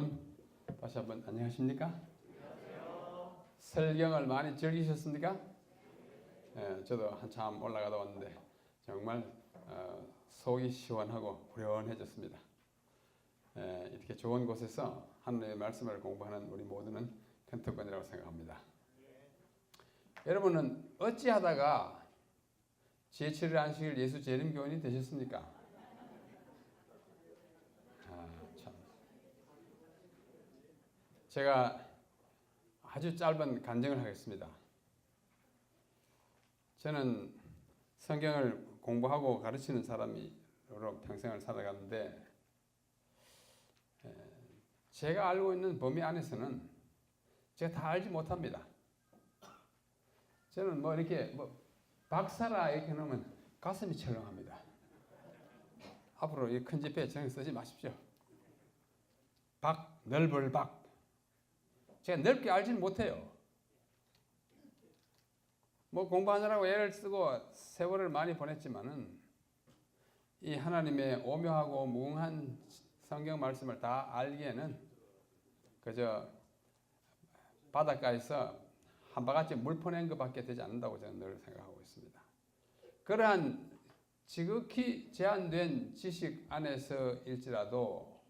여러분, 다시 한번 안녕하십니까? 안녕하세요. 설경을 많이 즐기셨습니까? 저도 한참 올라가다 왔는데 정말 속이 시원하고 후련해졌습니다. 이렇게 좋은 곳에서 하나님의 말씀을 공부하는 우리 모두는 큰 특권이라고 생각합니다. 여러분은 어찌하다가 제7일 안식일 예수 재림교인이 되셨습니까? 참. 제가 아주 짧은 간증을 하겠습니다. 저는 성경을 공부하고 가르치는 사람으로 평생을 살아갔는데 제가 알고 있는 범위 안에서는 제가 다 알지 못합니다. 저는 이렇게 박사라 이렇게 넣으면 가슴이 철렁합니다. 앞으로 이 큰 집에 저는 쓰지 마십시오. 넓을 박. 제가 넓게 알지는 못해요. 공부하느라고 애를 쓰고 세월을 많이 보냈지만은 이 하나님의 오묘하고 무궁한 성경 말씀을 다 알기에는 그저 바닷가에서 한 바가지 물 퍼낸 것밖에 되지 않는다고 저는 늘 생각하고 있습니다. 그러한 지극히 제한된 지식 안에서일지라도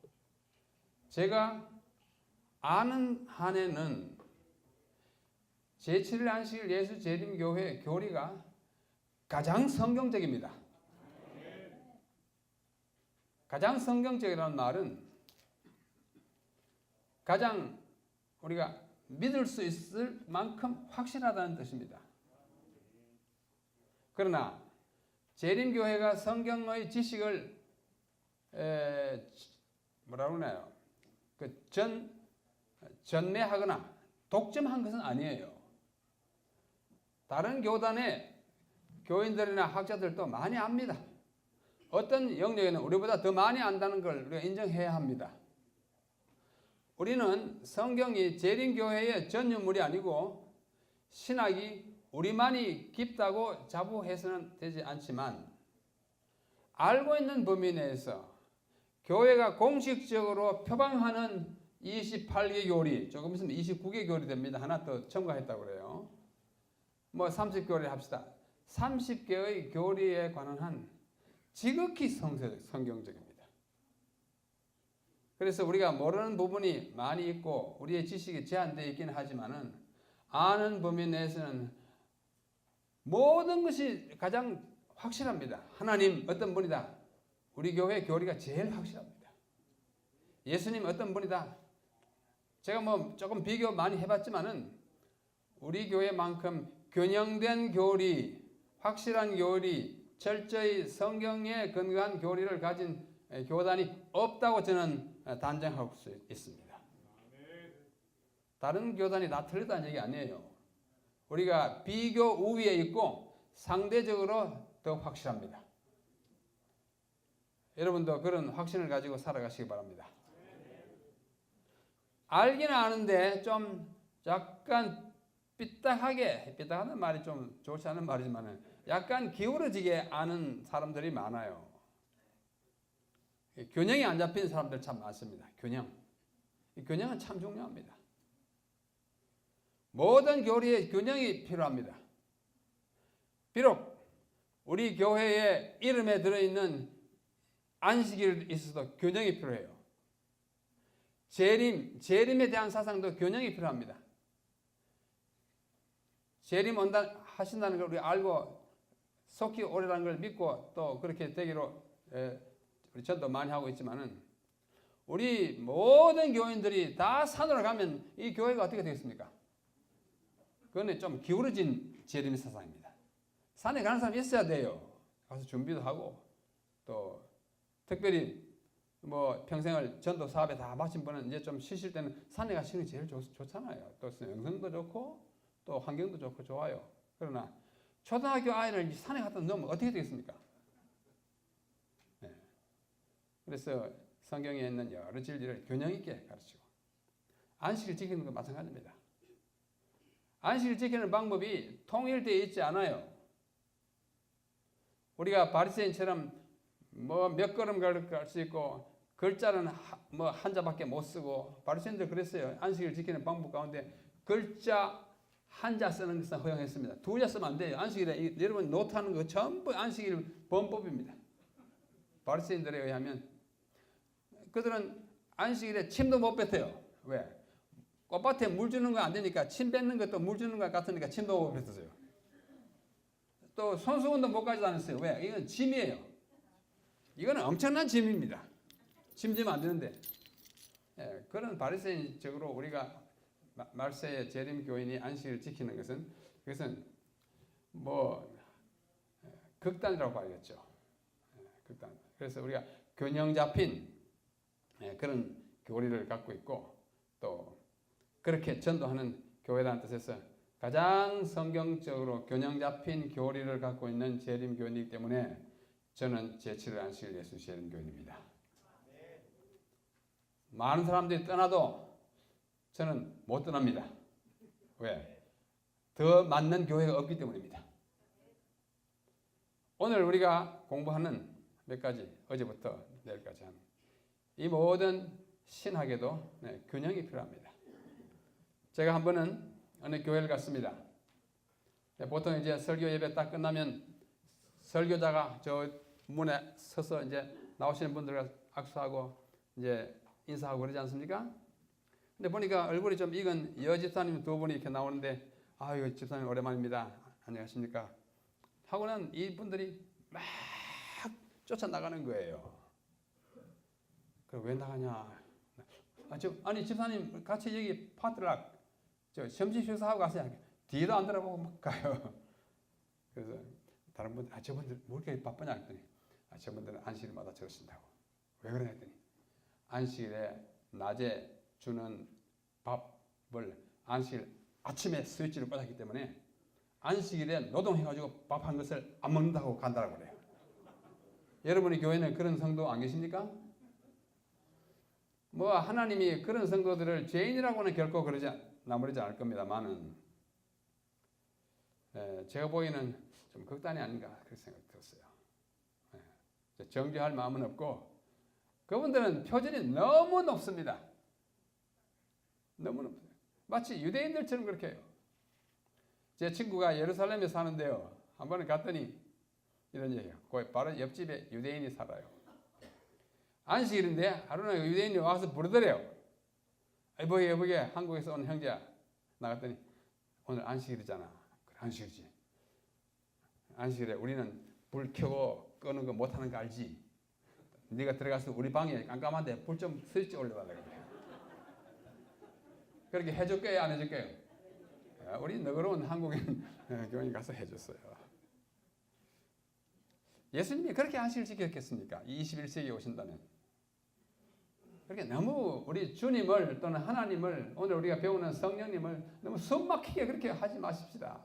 제가 아는 한에는 제7일 안식일 예수 재림교회 교리가 가장 성경적입니다. 가장 성경적이라는 말은 가장 우리가 믿을 수 있을 만큼 확실하다는 뜻입니다. 그러나 재림교회가 성경의 지식을 뭐라고 하나요? 전매하거나 독점한 것은 아니에요. 다른 교단의 교인들이나 학자들도 많이 압니다. 어떤 영역에는 우리보다 더 많이 안다는 걸 우리가 인정해야 합니다. 우리는 성경이 재림교회의 전유물이 아니고 신학이 우리만이 깊다고 자부해서는 되지 않지만 알고 있는 범위 내에서 교회가 공식적으로 표방하는 28개 교리, 조금 있으면 29개 교리 됩니다. 하나 더 첨가했다고 그래요. 30교리 합시다. 30개의 교리에 관한 한 지극히 성경적입니다. 그래서 우리가 모르는 부분이 많이 있고 우리의 지식이 제한되어 있기는 하지만은 아는 범위 내에서는 모든 것이 가장 확실합니다. 하나님 어떤 분이다. 우리 교회 교리가 제일 확실합니다. 예수님 어떤 분이다. 제가 조금 비교 많이 해봤지만은 우리 교회만큼 균형된 교리, 확실한 교리, 철저히 성경에 근거한 교리를 가진 교단이 없다고 저는 단정할 수 있습니다. 다른 교단이 다 틀리다는 얘기 아니에요. 우리가 비교 우위에 있고 상대적으로 더 확실합니다. 여러분도 그런 확신을 가지고 살아가시기 바랍니다. 알기는 아는데 좀 약간 삐딱하다는 말이 좀 좋지 않은 말이지만 약간 기울어지게 아는 사람들이 많아요. 균형이 안 잡힌 사람들 참 많습니다. 이 균형은 참 중요합니다. 모든 교리에 균형이 필요합니다. 비록 우리 교회의 이름에 들어있는 안식일이 있어도 균형이 필요해요. 재림에 대한 사상도 균형이 필요합니다. 재림 온다 하신다는 걸 우리 알고 속히 오래라는 걸 믿고 또 그렇게 되기로 우리 전도 많이 하고 있지만은 우리 모든 교인들이 다 산으로 가면 이 교회가 어떻게 되겠습니까? 그거는 좀 기울어진 재림 사상입니다. 산에 가는 사람이 있어야 돼요. 가서 준비도 하고 또 특별히 평생을 전도 사업에 다 바친 분은 이제 좀 쉬실 때는 산에 가시는 게 제일 좋잖아요. 또 영성도 좋고 또 환경도 좋고 좋아요. 그러나 초등학교 아이를 산에 갖다 넣으면 어떻게 되겠습니까? 네. 그래서 성경에 있는 여러 진리를 균형 있게 가르치고 안식을 지키는 건 마찬가지입니다. 안식을 지키는 방법이 통일되어 있지 않아요. 우리가 바리새인처럼 몇 걸음 갈 수 있고 글자는 뭐 한자밖에 못 쓰고 바리새인들 그랬어요. 안식일 지키는 방법 가운데 글자 한자 쓰는 것은 허용했습니다. 두자 쓰면 안 돼요. 안식일에 여러분 노트하는 거 전부 안식일 범법입니다. 바리새인들에 의하면 그들은 안식일에 침도 못 뱉어요. 왜? 꽃밭에 물 주는 거 안 되니까 침 뱉는 것도 물 주는 것 같으니까 침도 못 뱉었어요. 또 손수건도 못 가지도 않았어요. 왜? 이건 짐이에요. 이거는 엄청난 짐입니다. 짐 지면 안 되는데. 예, 그런 바리새인적으로 우리가 말세의 재림 교인이 안식일을 지키는 것은 그것은 뭐 극단이라고 봐야겠죠. 극단. 그래서 우리가 균형 잡힌 그런 교리를 갖고 있고 또 그렇게 전도하는 교회라는 뜻에서 가장 성경적으로 균형 잡힌 교리를 갖고 있는 재림 교인이기 때문에 저는 제7일 안식일 예수 재림 교인입니다. 많은 사람들이 떠나도 저는 못 떠납니다. 왜? 더 맞는 교회가 없기 때문입니다. 오늘 우리가 공부하는 몇 가지 어제부터 내일까지 한 이 모든 신학에도 균형이 필요합니다. 제가 한 번은 어느 교회를 갔습니다. 보통 이제 설교 예배 딱 끝나면 설교자가 저 문에 서서 이제 나오시는 분들과 악수하고 이제 인사하고 그러지 않습니까? 근데 보니까 얼굴이 좀 익은 여집사님 두 분이 이렇게 나오는데 아유 집사님 오랜만입니다. 안녕하십니까? 하고는 이분들이 막 쫓아나가는 거예요. 그럼 왜 나가냐? 아니 집사님 같이 여기 파트락 저 점심 식사하고 가세요. 뒤도 안 돌아보고 막 가요. 그래서 다른 분들 저분들 뭐 이렇게 바쁘냐 했더니 저분들은 안식일마다 저러신다고. 왜 그러냐 했더니 안식일에 낮에 주는 밥을 안식일 아침에 스위치를 꽂았기 때문에 안식일에 노동해가지고 밥 한 것을 안 먹는다고 간다고 그래요. 여러분의 교회는 그런 성도 안 계십니까? 뭐 하나님이 그런 성도들을 죄인이라고는 결코 나무리지 않을 겁니다만은 제가 보기에는 좀 극단이 아닌가 그렇게 생각이 들었어요. 정죄할 마음은 없고 그분들은 표준이 너무 높습니다. 너무 높습니다. 마치 유대인들처럼 그렇게 해요. 제 친구가 예루살렘에 사는데요. 한 번에 갔더니 이런 얘기예요. 거기 바로 옆집에 유대인이 살아요. 안식일인데 하루는 유대인이 와서 부르더래요. 여보게 한국에서 온 형제야. 나갔더니 오늘 안식일이잖아. 그래 안식일이지. 안식일에 우리는 불 켜고 끄는 거 못하는 거 알지? 네가 들어가서 우리 방에 깜깜한데 불 좀 스위치 올려달라고 그래요. 그렇게 해줄게요 안 해줄게요? 우리 너그러운 한국인 교인이 가서 해줬어요. 예수님이 그렇게 안식일 지켰겠습니까? 21세기에 오신다면. 그렇게 너무 우리 주님을 또는 하나님을 오늘 우리가 배우는 성령님을 너무 숨막히게 그렇게 하지 마십시다.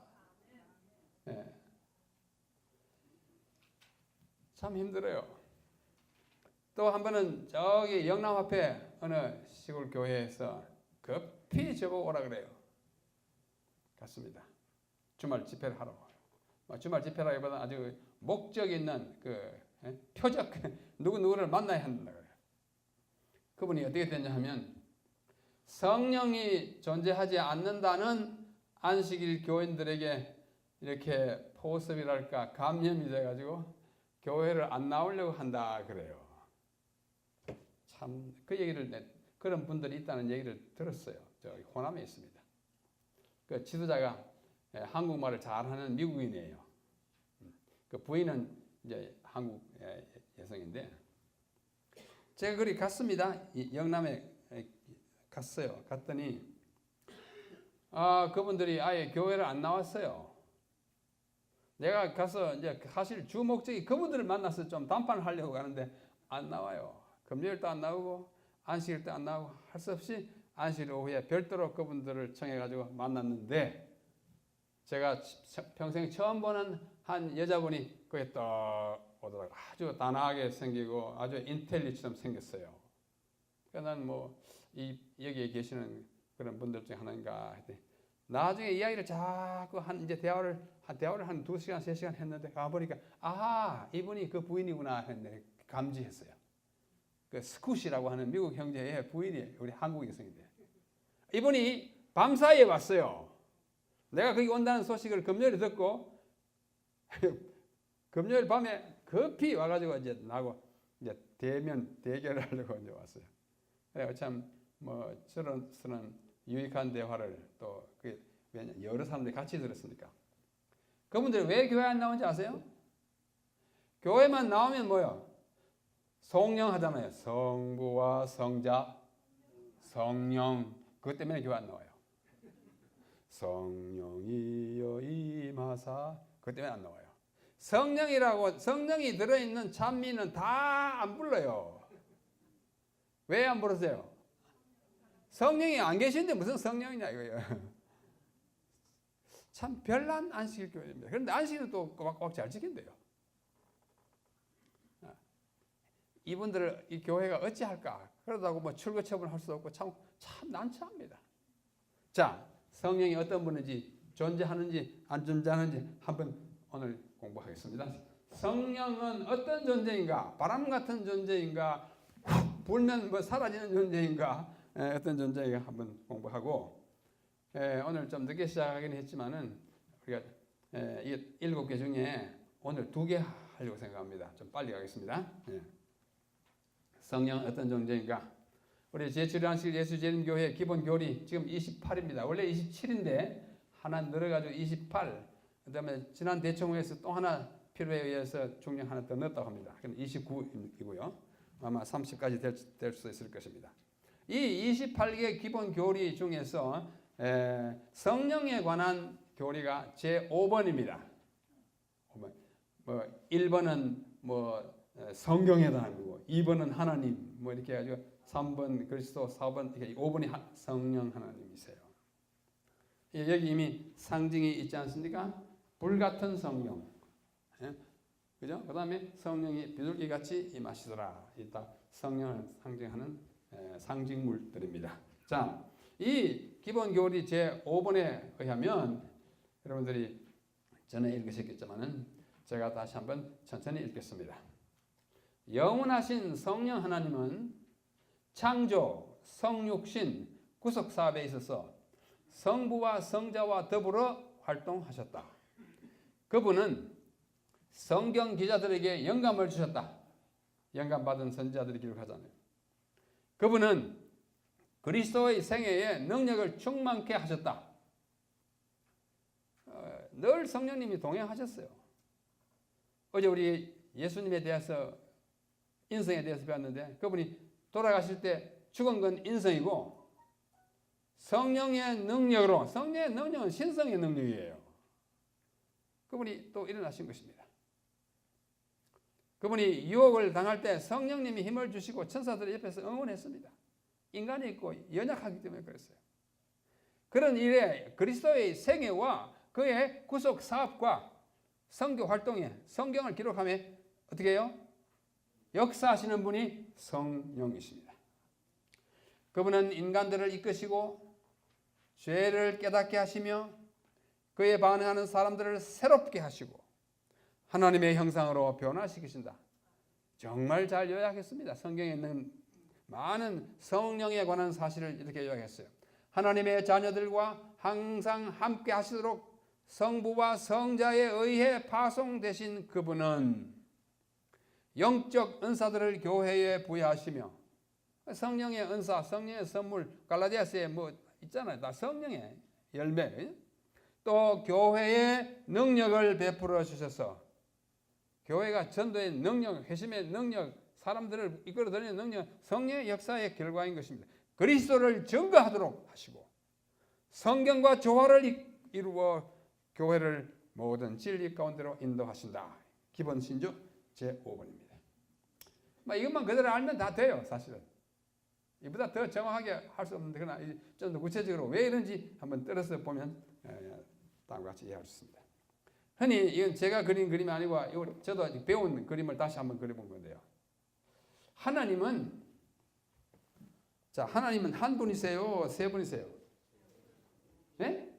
네. 참 힘들어요. 또 한 번은 저기 영남 앞에 어느 시골 교회에서 급히 저보고 오라 그래요. 갔습니다. 주말 집회를 하러. 주말 집회라기보다 아주 목적 있는 표적 누구를 만나야 한다 그래요. 그분이 어떻게 됐냐 하면 성령이 존재하지 않는다는 안식일 교인들에게 이렇게 포섭이랄까 감염이 돼가지고 교회를 안 나오려고 한다 그래요. 참 그 얘기를 그런 분들이 있다는 얘기를 들었어요. 저기 호남에 있습니다. 그 지도자가 한국말을 잘하는 미국인이에요. 그 부인은 이제 한국 여성인데 제가 거기 갔습니다. 영남에 갔어요. 갔더니 그분들이 아예 교회를 안 나왔어요. 내가 가서 이제 사실 주 목적이 그분들을 만나서 좀 담판을 하려고 가는데 안 나와요. 금요일도 안 나오고 안식일도 안 나오고 할 수 없이 안식일 오후에 별도로 그분들을 청해가지고 만났는데 제가 평생 처음 보는 한 여자분이 거기에 딱 오더라고요. 아주 단아하게 생기고 아주 인텔리처럼 생겼어요. 그러니까 난 뭐 여기에 계시는 그런 분들 중에 하나인가 했더니 나중에 이야기를 자꾸 이제 대화를 한 2시간, 3시간 했는데 가보니까 이분이 그 부인이구나 했는데 감지했어요. 그 스쿠시라고 하는 미국 형제의 부인이 우리 한국 여성인데 이분이 밤사이에 왔어요. 내가 거기 온다는 소식을 금요일에 듣고 금요일 밤에 급히 와가지고 이제 나하고 이제 대결을 하려고 이제 왔어요. 그래서 참 뭐 저런 유익한 대화를 또 왜냐 여러 사람들이 같이 들었으니까. 그분들이 왜 교회 안 나오는지 아세요? 교회만 나오면 뭐요? 성령 하잖아요. 성부와 성자, 성령. 그것 때문에 교회 안 나와요. 성령이여 임하사. 그것 때문에 안 나와요. 성령이 들어있는 찬미는 다 안 불러요. 왜 안 부르세요? 성령이 안 계신데 무슨 성령이냐 이거예요. 참 별난 안식일 교회입니다. 그런데 안식일은 또 꽉꽉 잘 지킨대요. 이분들을 이 교회가 어찌할까? 그러다고 뭐 출교 처분할 수도 없고 참 난처합니다. 자, 성령이 어떤 분인지 존재하는지 안 존재하는지 한번 오늘 공부하겠습니다. 성령은 어떤 존재인가? 바람 같은 존재인가? 불면 뭐 사라지는 존재인가? 어떤 존재인가 한번 공부하고 오늘 좀 늦게 시작하긴 했지만은 우리가 이 7개 중에 오늘 2개 하려고 생각합니다. 좀 빨리 가겠습니다. 성령 어떤 존재인가? 우리 제7안식 예수재림교회 기본 교리 지금 28입니다. 원래 27인데 하나 늘어가지고 28. 그다음에 지난 대총회에서 또 하나 필요에 의해서 중량 하나 더 넣었다고 합니다. 그럼 29이고요. 아마 30까지 될 수 있을 것입니다. 이 28개 기본 교리 중에서 성령에 관한 교리가 제5번입니다. 1번은 성경에 대한 거고 2번은 하나님 이렇게 해가지고 3번 그리스도 4번 이렇게 5번이 성령 하나님이세요. 여기 이미 상징이 있지 않습니까? 불같은 성령. 그죠? 그 다음에 성령이 비둘기 같이 임하시더라. 이따 성령을 상징하는 상징물들입니다. 자, 이 기본 교리 제5번에 의하면 여러분들이 전에 읽으셨겠지만은 제가 다시 한번 천천히 읽겠습니다. 영원하신 성령 하나님은 창조, 성육신, 구속 사업에 있어서 성부와 성자와 더불어 활동하셨다. 그분은 성경 기자들에게 영감을 주셨다. 영감 받은 선지자들이 기록하잖아요. 그분은 그리스도의 생애에 능력을 충만케 하셨다. 늘 성령님이 동행하셨어요. 어제 우리 예수님에 대해서 인성에 대해서 배웠는데 그분이 돌아가실 때 죽은 건 인성이고 성령의 능력으로 성령의 능력은 신성의 능력이에요. 그분이 또 일어나신 것입니다. 그분이 유혹을 당할 때 성령님이 힘을 주시고 천사들 옆에서 응원했습니다. 인간이 있고 연약하기 때문에 그랬어요. 그런 일에 그리스도의 생애와 그의 구속 사업과 선교 활동에 성경을 기록하며 어떻게 해요? 역사하시는 분이 성령이십니다. 그분은 인간들을 이끄시고 죄를 깨닫게 하시며 그에 반응하는 사람들을 새롭게 하시고 하나님의 형상으로 변화시키신다. 정말 잘 요약했습니다. 성경에 있는 많은 성령에 관한 사실을 이렇게 요약했어요. 하나님의 자녀들과 항상 함께 하시도록 성부와 성자에 의해 파송되신 그분은 영적 은사들을 교회에 부여하시며 성령의 은사, 성령의 선물, 갈라디아서에 있잖아요. 다 성령의 열매. 또 교회에 능력을 베풀어 주셔서 교회가 전도의 능력, 회심의 능력, 사람들을 이끌어다니는 능력, 성령의 역사의 결과인 것입니다. 그리스도를 증거하도록 하시고 성경과 조화를 이루어 교회를 모든 진리 가운데로 인도하신다. 기본 신조 제5번입니다. 이것만 그대로 알면 다 돼요. 사실은. 이보다 더 정확하게 할 수 없는데 그러나 좀 더 구체적으로 왜 이런지 한번 떨어서 보면 다음과 같이 이해할 수 있습니다. 흔히 이건 제가 그린 그림이 아니고 저도 배운 그림을 다시 한번 그려본 건데요. 하나님은 한 분이세요? 세 분이세요? 네?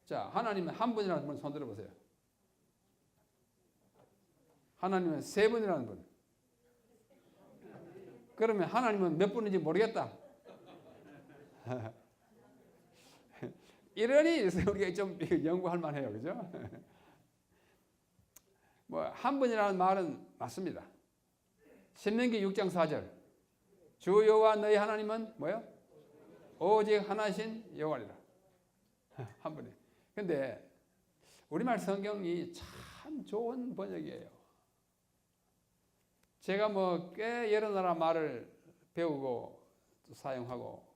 자, 하나님은 한 분이라는 분 손 들어보세요. 하나님은 세 분이라는 분. 그러면 하나님은 몇 분인지 모르겠다. 이러니 우리가 좀 연구할 만해요, 그죠? 뭐 한 분이라는 말은 맞습니다. 신명기 6장 4절. 주 여호와 너희 하나님은 뭐요? 오직 하나신 여호와리라. 한 분이. 근데 우리말 성경이 참 좋은 번역이에요. 제가 뭐 꽤 여러 나라 말을 배우고 사용하고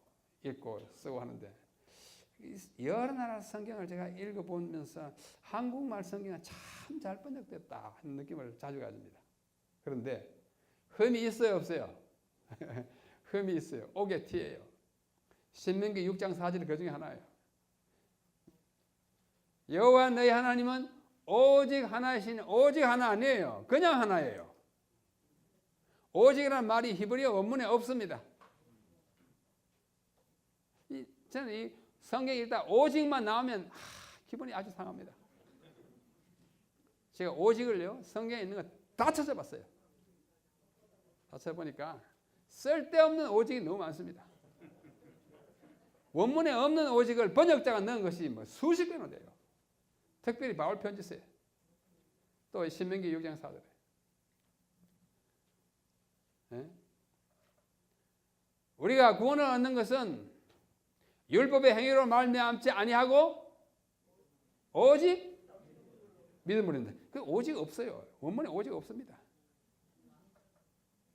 읽고 쓰고 하는데 여러 나라 성경을 제가 읽어보면서 한국말 성경은 참 잘 번역됐다 하는 느낌을 자주 가집니다. 그런데 흠이 있어요, 없어요? 흠이 있어요. 오게티예요. 신명기 6장 4절이 그 중에 하나예요. 여호와 너희 하나님은 오직 하나이신 오직 하나 아니에요. 그냥 하나예요. 오직이라는 말이 히브리어 원문에 없습니다. 저는 이 성경에 일단 오직만 나오면 기분이 아주 상합니다. 제가 오직을요 성경에 있는 거 다 찾아봤어요. 다 찾아보니까 쓸데없는 오직이 너무 많습니다. 원문에 없는 오직을 번역자가 넣은 것이 뭐 수십 개나 돼요. 특별히 바울 편지서에 또 신명기 6장 4절에 우리가 구원을 얻는 것은 율법의 행위로 말미암지 아니하고 오직 믿음으로인데 그 오직 없어요. 원문에 오직 없습니다.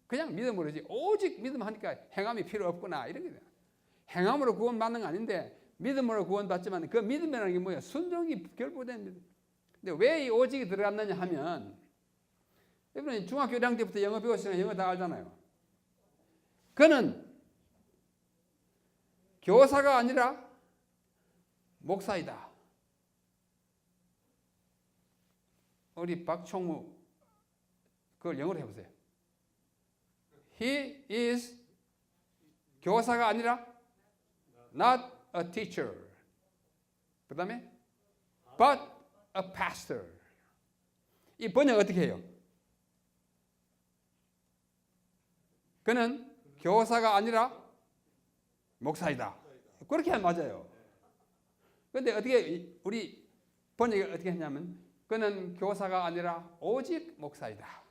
그냥 믿음으로지 오직 믿음 하니까 행함이 필요 없구나 이런 게 돼요. 행함으로 구원받는 거 아닌데 믿음으로 구원받지만 그 믿음이라는 게 뭐예요? 순종이 결부된 믿음. 근데 왜 이 오직이 들어갔느냐 하면 여러분 중학교 1학년 때부터 영어 배웠으니까 영어 다 알잖아요. 그는 교사가 아니라 목사이다. 우리 박총무 그걸 영어로 해보세요. He is 교사가 아니라 not a teacher. 그 다음에 but a pastor. 이 번역 어떻게 해요? 그는 교사가 아니라 목사이다. 그렇게 하면 맞아요. 그런데 어떻게 우리 번역이 어떻게 했냐면 그는 교사가 아니라 오직 목사이다.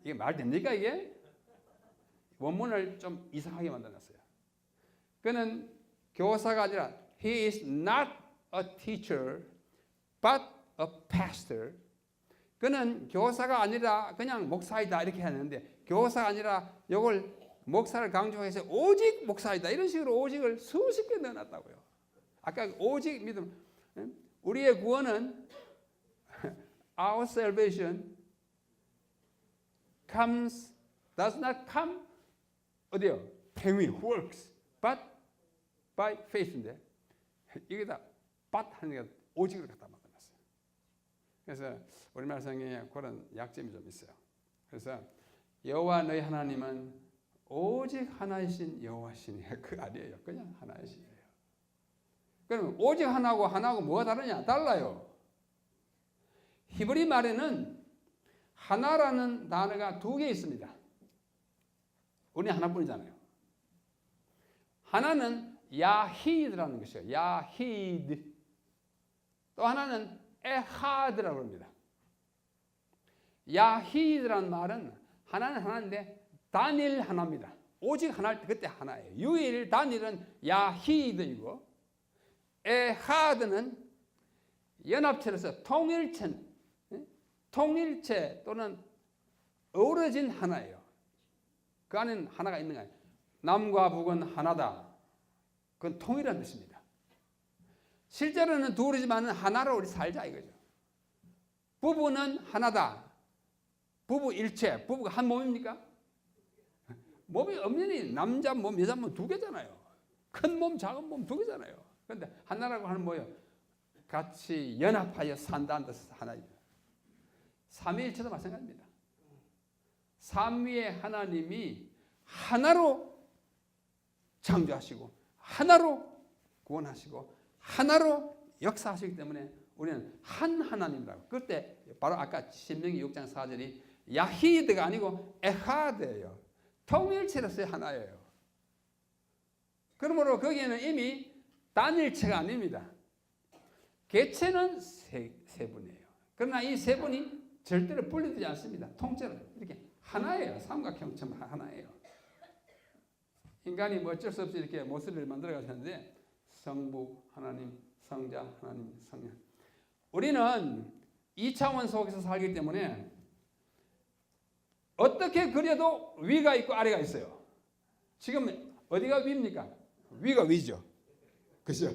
이게 말 됩니까 이게? 원문을 좀 이상하게 만들어놨어요. 그는 교사가 아니라 he is not a teacher but a pastor. 그는 교사가 아니라 그냥 목사이다 이렇게 하는데 교사가 아니라 이걸 목사를 강조해서 오직 목사이다 이런 식으로 오직을 수십 개 넣어놨다고요. 아까 오직 믿음 우리의 구원은 our salvation does not come 어디요? 행위 works but by faith인데 이게 다 but 하는 게 오직을 갖다 바꿔놨어요. 그래서 우리말 성경에 그런 약점이 좀 있어요. 그래서 여호와 너희 하나님은 오직 하나이신 여호와시니 그 아니에요. 그냥 하나이시에요. 그럼 오직 하나하고 뭐가 다르냐? 달라요. 히브리 말에는 하나라는 단어가 두 개 있습니다. 우리 하나뿐이잖아요. 하나는 야히드라는 것이에요. 야히드. 또 하나는 에하드라고 합니다. 야히드라는 말은 하나는 하나인데 단일 하나입니다. 오직 하나일 때 그때 하나예요. 유일 단일은 야히드이고 에하드는 연합체로서 통일체 또는 어우러진 하나예요. 그 안에는 하나가 있는 거예요. 남과 북은 하나다. 그건 통일한 뜻입니다. 실제로는 둘이지만 하나로 우리 살자 이거죠. 부부는 하나다. 부부 일체. 부부가 한 몸입니까? 몸이 엄연히 남자 몸, 여자 몸 두 개잖아요. 큰 몸, 작은 몸 두 개잖아요. 그런데 하나라고 하는 뭐예요? 같이 연합하여 산다는 뜻에서 하나예요. 삼위일체도 마찬가지입니다. 삼위의 하나님이 하나로 창조하시고 하나로 구원하시고 하나로 역사하시기 때문에 우리는 한 하나님이라고. 그때 바로 아까 신명기 6장 4절이 야히드가 아니고 에하드예요. 통일체로서의 하나예요. 그러므로 거기에는 이미 단일체가 아닙니다. 개체는 세 분이에요. 그러나 이 세 분이 절대로 분리되지 않습니다. 통째로 이렇게 하나예요. 삼각형처럼 하나예요. 인간이 뭐 어쩔 수 없이 이렇게 모습을 만들어 가셨는데 성부 하나님, 성자 하나님, 성령. 우리는 2차원 속에서 살기 때문에 어떻게 그려도 위가 있고 아래가 있어요. 지금 어디가 위입니까? 위가 위죠. 그죠?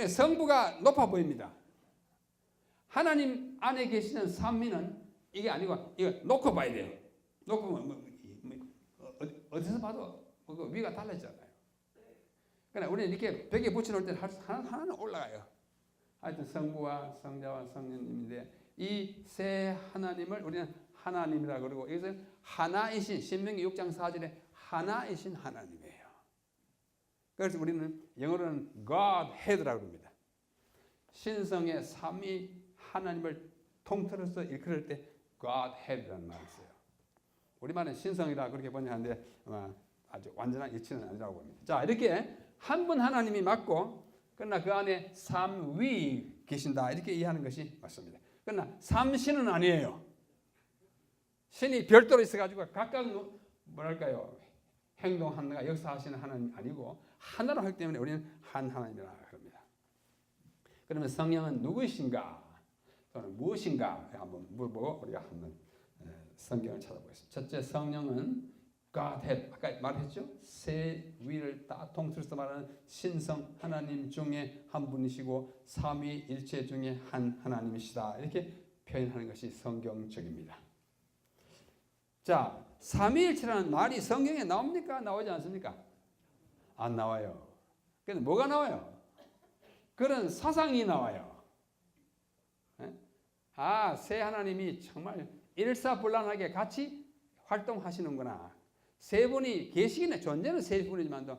성부가 높아 보입니다. 하나님 안에 계시는 삼위는 이게 아니고 이거 놓고 봐야 돼요. 놓고 어디서 봐도 위가 달라지잖아요. 그러나 우리는 이렇게 벽에 붙여놓을 때는 하나는 올라가요. 하여튼 성부와 성자와 성령님인데 이 세 하나님을 우리는 하나님이라 그러고 여기서 하나이신 신명기 6장 4절에 하나이신 하나님이에요. 그래서 우리는 영어로는 Godhead라고 합니다. 신성의 삼위 하나님을 통틀어서 일컬을 때 Godhead라는 말을 써요. 우리말은 신성이라 그렇게 번역하는데 아주 완전한 일치는 아니라고 봅니다. 자, 이렇게 한 분 하나님이 맞고 그러나 그 안에 삼위 계신다 이렇게 이해하는 것이 맞습니다. 그러나 삼신은 아니에요. 신이 별도로 있어가지고 각각 뭐랄까요 행동하는 역사하시는 하나님 아니고 하나로 하기 때문에 우리는 한 하나님이라 합니다. 그러면 성령은 누구신가 또는 무엇인가 한번 물어보고 우리가 한번 성경을 찾아보겠습니다. 첫째, 성령은 Godhead, 아까 말했죠? 세 위를 다 통틀어서 말하는 신성 하나님 중에 한 분이시고 삼위일체 중에 한 하나님이시다 이렇게 표현하는 것이 성경적입니다. 자, 삼위일체라는 말이 성경에 나옵니까? 나오지 않습니까? 안 나와요. 그런데 뭐가 나와요? 그런 사상이 나와요. 세 하나님이 정말 일사불란하게 같이 활동하시는구나. 세 분이 계시기는 존재는 세 분이지만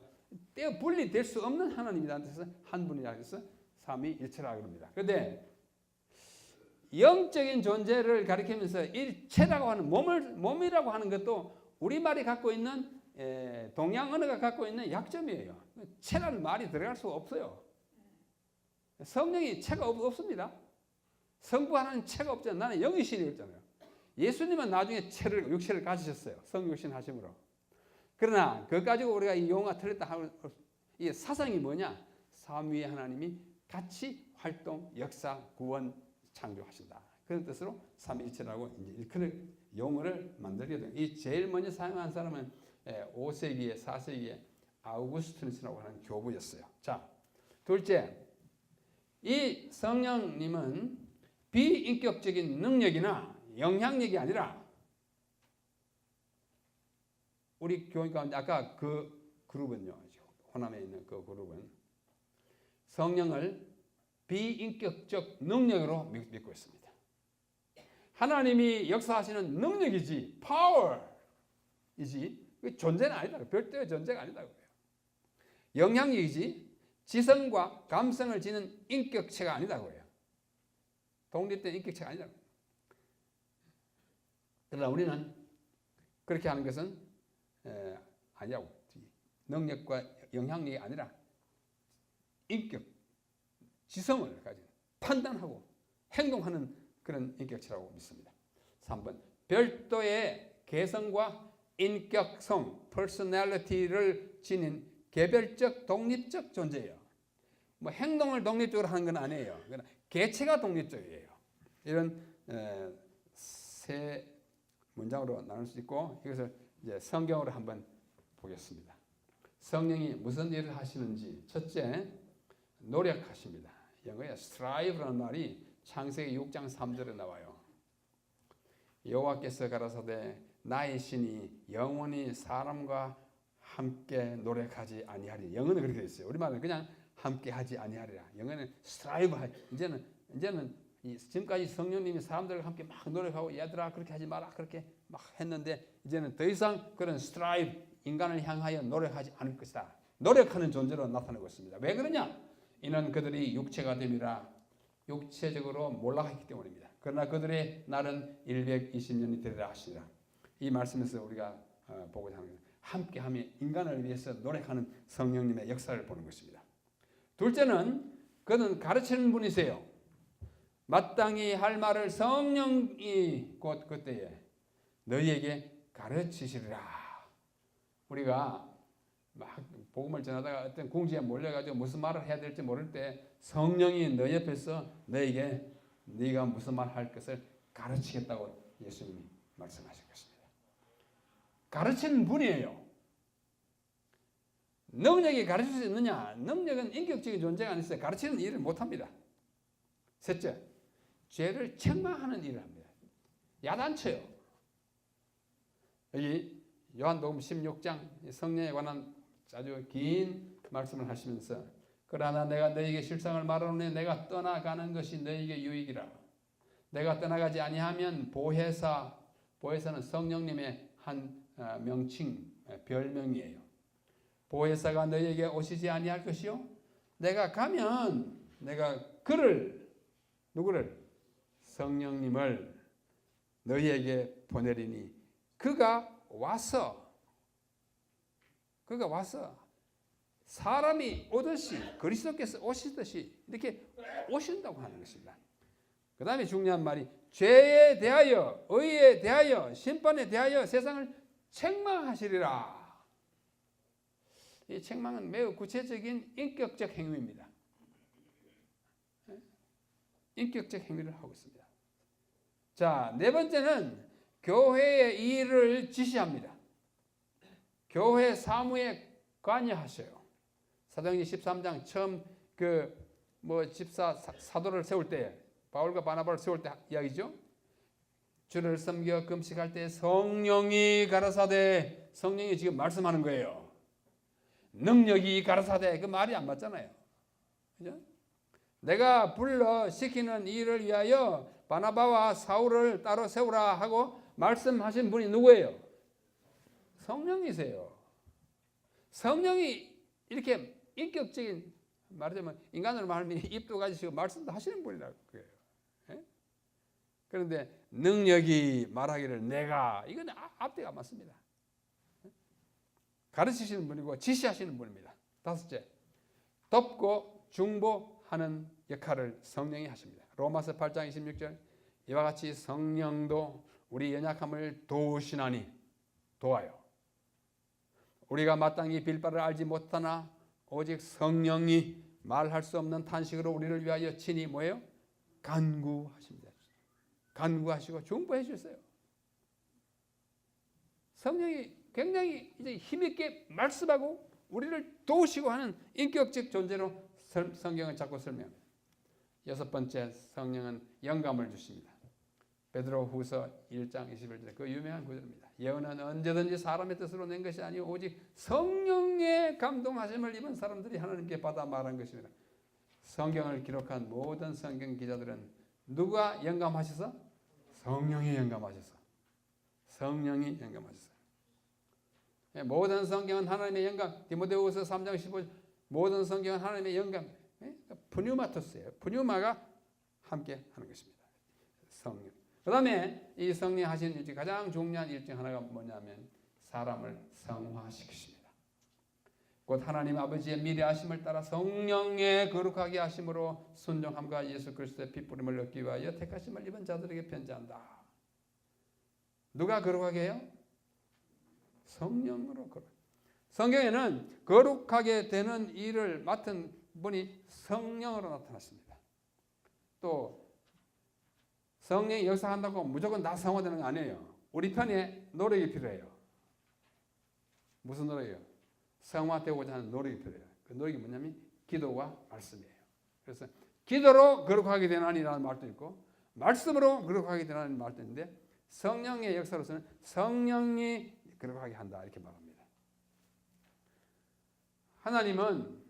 떼어 분리될 수 없는 하나님이다. 그래서 한 분이라 해서 삼위일체라고 합니다. 그런데 영적인 존재를 가리키면서 일체라고 하는 몸이라고 하는 것도 우리말이 갖고 있는 동양 언어가 갖고 있는 약점이에요. 체라는 말이 들어갈 수가 없어요. 성령이 체가 없습니다. 성부 하나님 체가 없잖아요. 나는 영이신이 있잖아요. 예수님은 나중에 육체를 가지셨어요. 성육신 하심으로. 그러나 그거 가지고 우리가 이 용어가 틀렸다 하면 이 사상이 뭐냐? 삼위의 하나님이 같이 활동, 역사, 구원, 창조하신다. 그런 뜻으로 삼위일체라고 이제 일컬을 용어를 만들게 돼요. 이 제일 먼저 사용한 사람은 5세기에 4세기에 아우구스티누스라고 하는 교부였어요. 자, 둘째, 이 성령님은 비인격적인 능력이나 영향력이 아니라 우리 교인 가운데 아까 그 그룹은요, 호남에 있는 그 그룹은 성령을 비인격적 능력으로 믿고 있습니다. 하나님이 역사하시는 능력이지, 파워이지, 존재는 아니다. 별도의 존재가 아니다고 해요. 영향력이지, 지성과 감성을 지닌 인격체가 아니다고 해요. 독립된 인격체가 아니다고 해요. 그러나 우리는 그렇게 하는 것은 아니라고. 능력과 영향력이 아니라 인격, 지성을 가진 판단하고 행동하는 그런 인격체라고 믿습니다. 3번, 별도의 개성과 인격성, 퍼스널리티를 지닌 개별적 독립적 존재예요. 뭐 행동을 독립적으로 하는 건 아니에요. 그러나 개체가 독립적이에요. 이런 세 문장으로 나눌 수 있고 이것을 이제 성경으로 한번 보겠습니다. 성령이 무슨 일을 하시는지 첫째, 노력하십니다. 영어에 strive라는 말이 창세기 6장 3절에 나와요. 여호와께서 가라사대 나의 신이 영원히 사람과 함께 노력하지 아니하리. 영어는 그렇게 되어 있어요. 우리말은 그냥 함께 하지 아니하리라. 영어는 strive. 이제는 지금까지 성령님이 사람들과 함께 막 노력하고 얘들아 그렇게 하지 마라 그렇게 막 했는데 이제는 더 이상 그런 strive 인간을 향하여 노력하지 않을 것이다. 노력하는 존재로 나타나고 있습니다. 왜 그러냐? 이는 그들이 육체가 됨이라 육체적으로 몰락했기 때문입니다. 그러나 그들의 날은 120년이 되리라 하시니라. 이 말씀에서 우리가 보고자 하는 것입니다. 함께하며 인간을 위해서 노력하는 성령님의 역사를 보는 것입니다. 둘째는 그는 가르치는 분이세요. 마땅히 할 말을 성령이 곧 그때에 너희에게 가르치시리라. 우리가 막 복음을 전하다가 어떤 궁지에 몰려가지고 무슨 말을 해야 될지 모를 때 성령이 너 옆에서 너에게 네가 무슨 말 할 것을 가르치겠다고 예수님이 말씀하신 것입니다. 가르치는 분이에요. 능력이 가르칠 수 있느냐? 능력은 인격적인 존재가 아니어서 가르치는 일을 못합니다. 셋째, 죄를 책망하는 일을 합니다. 야단쳐요. 여기 요한복음 16장 성령에 관한 아주 긴 말씀을 하시면서 그러나 내가 너희에게 실상을 말하노니 내가 떠나가는 것이 너희에게 유익이라. 내가 떠나가지 아니하면 보혜사는 성령님의 한 명칭, 별명이에요. 보혜사가 너희에게 오시지 아니할 것이요 내가 가면 내가 누구를? 성령님을 너희에게 보내리니 그가 와서 사람이 오듯이 그리스도께서 오시듯이 이렇게 오신다고 하는 것입니다. 그 다음에 중요한 말이 죄에 대하여 의에 대하여 심판에 대하여 세상을 책망하시리라. 이 책망은 매우 구체적인 인격적 행위입니다. 인격적 행위를 하고 있습니다. 자, 네 번째는 교회의 일을 지시합니다. 교회 사무에 관여하셔요. 사도행전 13장 처음 사도를 세울 때 바울과 바나바를 세울 때 이야기죠. 주를 섬겨 금식할 때 성령이 가라사대, 성령이 지금 말씀하는 거예요. 능력이 가라사대, 그 말이 안 맞잖아요. 그죠? 내가 불러 시키는 일을 위하여 바나바와 사울을 따로 세우라 하고 말씀하신 분이 누구예요? 성령이세요. 성령이 이렇게 인격적인, 말하자면 인간으로 말하면 입도 가지시고 말씀도 하시는 분이라고 그래요. 그런데 능력이 말하기를 내가, 이건 앞뒤가 맞습니다. 가르치시는 분이고 지시하시는 분입니다. 다섯째, 돕고 중보하는 역할을 성령이 하십니다. 로마서 8장 26절 이와 같이 성령도 우리 연약함을 도우시나니 도와요. 우리가 마땅히 빌 바를 알지 못하나 오직 성령이 말할 수 없는 탄식으로 우리를 위하여 친히 뭐예요? 간구하십니다. 간구하시고 중보해 주세요. 성령이 굉장히 이제 힘있게 말씀하고 우리를 도우시고 하는 인격적 존재로 성경을 자꾸 설명합니다. 여섯 번째, 성령은 영감을 주십니다. 베드로후서 1장 21절 그 유명한 구절입니다. 예언은 언제든지 사람의 뜻으로 낸 것이 아니요 오직 성령의 감동하심을 입은 사람들이 하나님께 받아 말한 것입니다. 성경을 기록한 모든 성경 기자들은 누가 영감하셔서? 성령이 영감하셔서. 성령이 영감하셨어요. 모든 성경은 하나님의 영감. 디모데후서 3장 15절 모든 성경은 하나님의 영감. 푸뉴마토스예요. 푸뉴마가 함께 하는 것입니다. 성령. 그 다음에 이 성령 하시는 일 중 가장 중요한 일 중 하나가 뭐냐면 사람을 성화시키십니다. 곧 하나님 아버지의 미래하심을 따라 성령의 거룩하게 하심으로 순종함과 예수 그리스도의 핏부림을 얻기 위하여 택하심을 입은 자들에게 편지한다. 누가 거룩하게 해요? 성령으로 거룩. 성경에는 거룩하게 되는 일을 맡은 분이 성령으로 나타났습니다. 또 성령이 역사한다고 무조건 다 성화되는 거 아니에요. 우리 편에 노력이 필요해요. 무슨 노력이에요? 성화되고자 하는 노력이 필요해요. 그 노력이 뭐냐면 기도와 말씀이에요. 그래서 기도로 거룩하게 되나니라는 말도 있고 말씀으로 거룩하게 되나는 말도 있는데 성령의 역사로서는 성령이 거룩하게 한다 이렇게 말합니다. 하나님은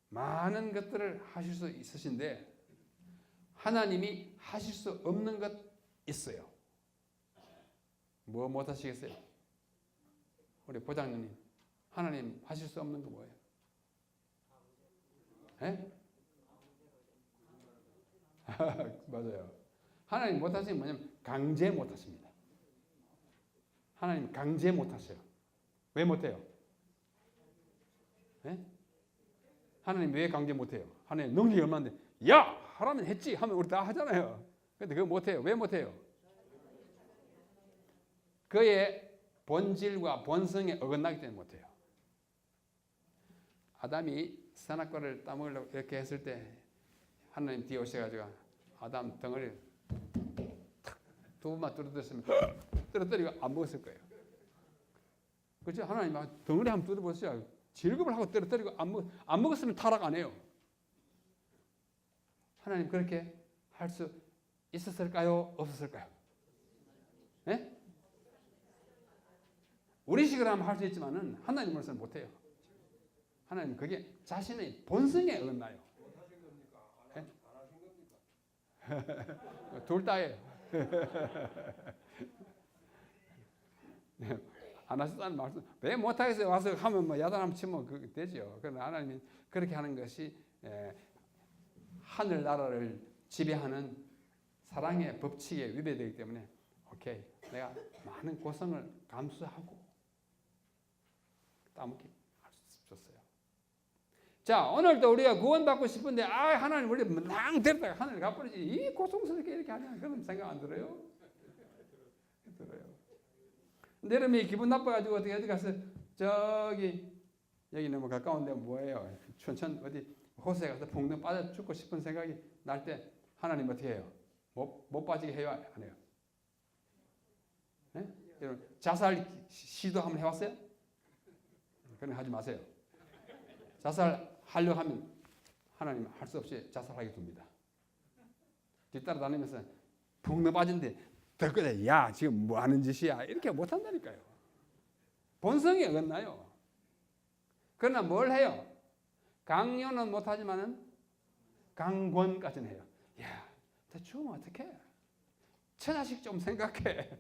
많은 것들을 하실 수 있으신데 하나님이 하실 수 없는 것 있어요. 뭐 못하시겠어요? 우리 보장님 하나님 하실 수 없는 거 뭐예요? 에? 맞아요. 하나님 못하시는 게 뭐냐면 강제 못하십니다. 하나님 강제 못하세요. 왜 못해요? 네? 하나님 왜 강제 못해요? 하나님 능력이 얼마인데 야 하라면 했지 하면 우리 다 하잖아요. 근데 그거 못해요. 왜 못해요? 그의 본질과 본성에 어긋나기 때문에 못해요. 아담이 선악과를 따먹으려고 이렇게 했을 때 하나님 뒤에 오셔가지고 아담 덩어리를 두 번만 뚫어뜨렸으면 떨어뜨리고 안 먹었을 거예요. 그렇죠? 하나님 덩어리 한번 뚫어보세요. 질급을 하고 떨어뜨리고 안 먹었으면 타락 안 해요. 하나님 그렇게 할 수 있었을까요? 없었을까요? 네? 우리식으로 하면 할 수 있지만은 하나님으로서는 못해요. 하나님 그게 자신의 본성에 어긋나요. 못하신 겁니까? 안 하신 겁니까? 둘 다예요. 네, 안 하셨다는 말씀. 왜 못하겠어요? 와서 하면 뭐 야단하면 치면 그게 되죠. 그러나 하나님이 그렇게 하는 것이 하늘 나라를 지배하는 사랑의 법칙에 위배되기 때문에 오케이 내가 많은 고생을 감수하고 따먹게 할 수 있었어요. 자 오늘도 우리가 구원받고 싶은데 하나님 우리 낭 데렸다가 하늘 가버리지 이 고통스럽게 이렇게 하냐 그런 생각 안 들어요? 들어요. 내려면 기분 나빠가지고 어디 가서 저기 여기 너무 가까운데 뭐예요? 춘천 어디 호수에 가서 붕덩 빠져 죽고 싶은 생각이 날 때 하나님 어떻게 해요? 못 빠지게 해요? 안 해요? 네? 여러분 자살 시도 한번 해봤어요? 그런 하지 마세요. 자살하려고 하면 하나님 할 수 없이 자살하게 둡니다. 뒤따라다니면서 붕덩 빠진데 더 그래 야 지금 뭐 하는 짓이야 이렇게 못한다니까요. 본성이 어긋나요. 그러나 뭘 해요? 강요는 못하지만은 강권까지는 해요. 야 대충 어떻게 처자식 좀 생각해.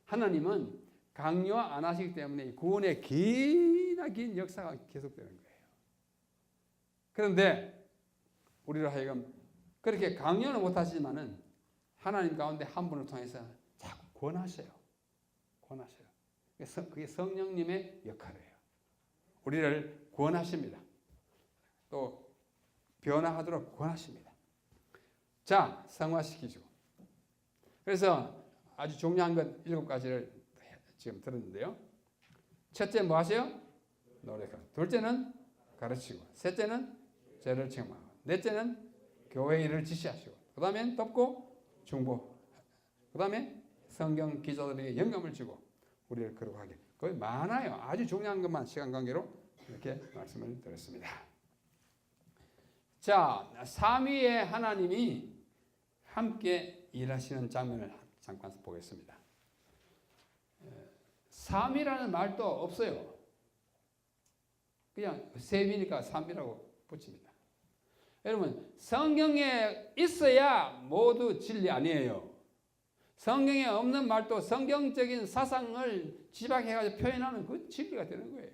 하나님은 강요 안 하시기 때문에 구원의 기나 긴 역사가 계속되는 거예요. 그런데 우리로 하여금 그렇게 강요는 못하시지만은 하나님 가운데 한 분을 통해서 자꾸 권하셔요. 권하셔요. 그게 성령님의 역할이에요. 우리를 권하십니다. 또 변화하도록 권하십니다. 자, 성화시키시고. 그래서 아주 중요한 것 7가지를 지금 들었는데요. 첫째 뭐 하세요? 노력하고. 둘째는 가르치고. 셋째는 죄를 책망하고. 넷째는 교회 일을 지시하시고. 그 다음에 돕고 중보. 그 다음에 성경 기자들에게 영감을 주고 우리를 거룩하게. 거의 많아요. 아주 중요한 것만 시간 관계로 이렇게 말씀을 드렸습니다. 자, 삼위의 하나님이 함께 일하시는 장면을 잠깐 보겠습니다. 삼위라는 말도 없어요. 그냥 세위니까 삼위라고 붙입니다. 여러분 성경에 있어야 모두 진리 아니에요. 성경에 없는 말도 성경적인 사상을 집약해가지고 표현하는 그 진리가 되는 거예요.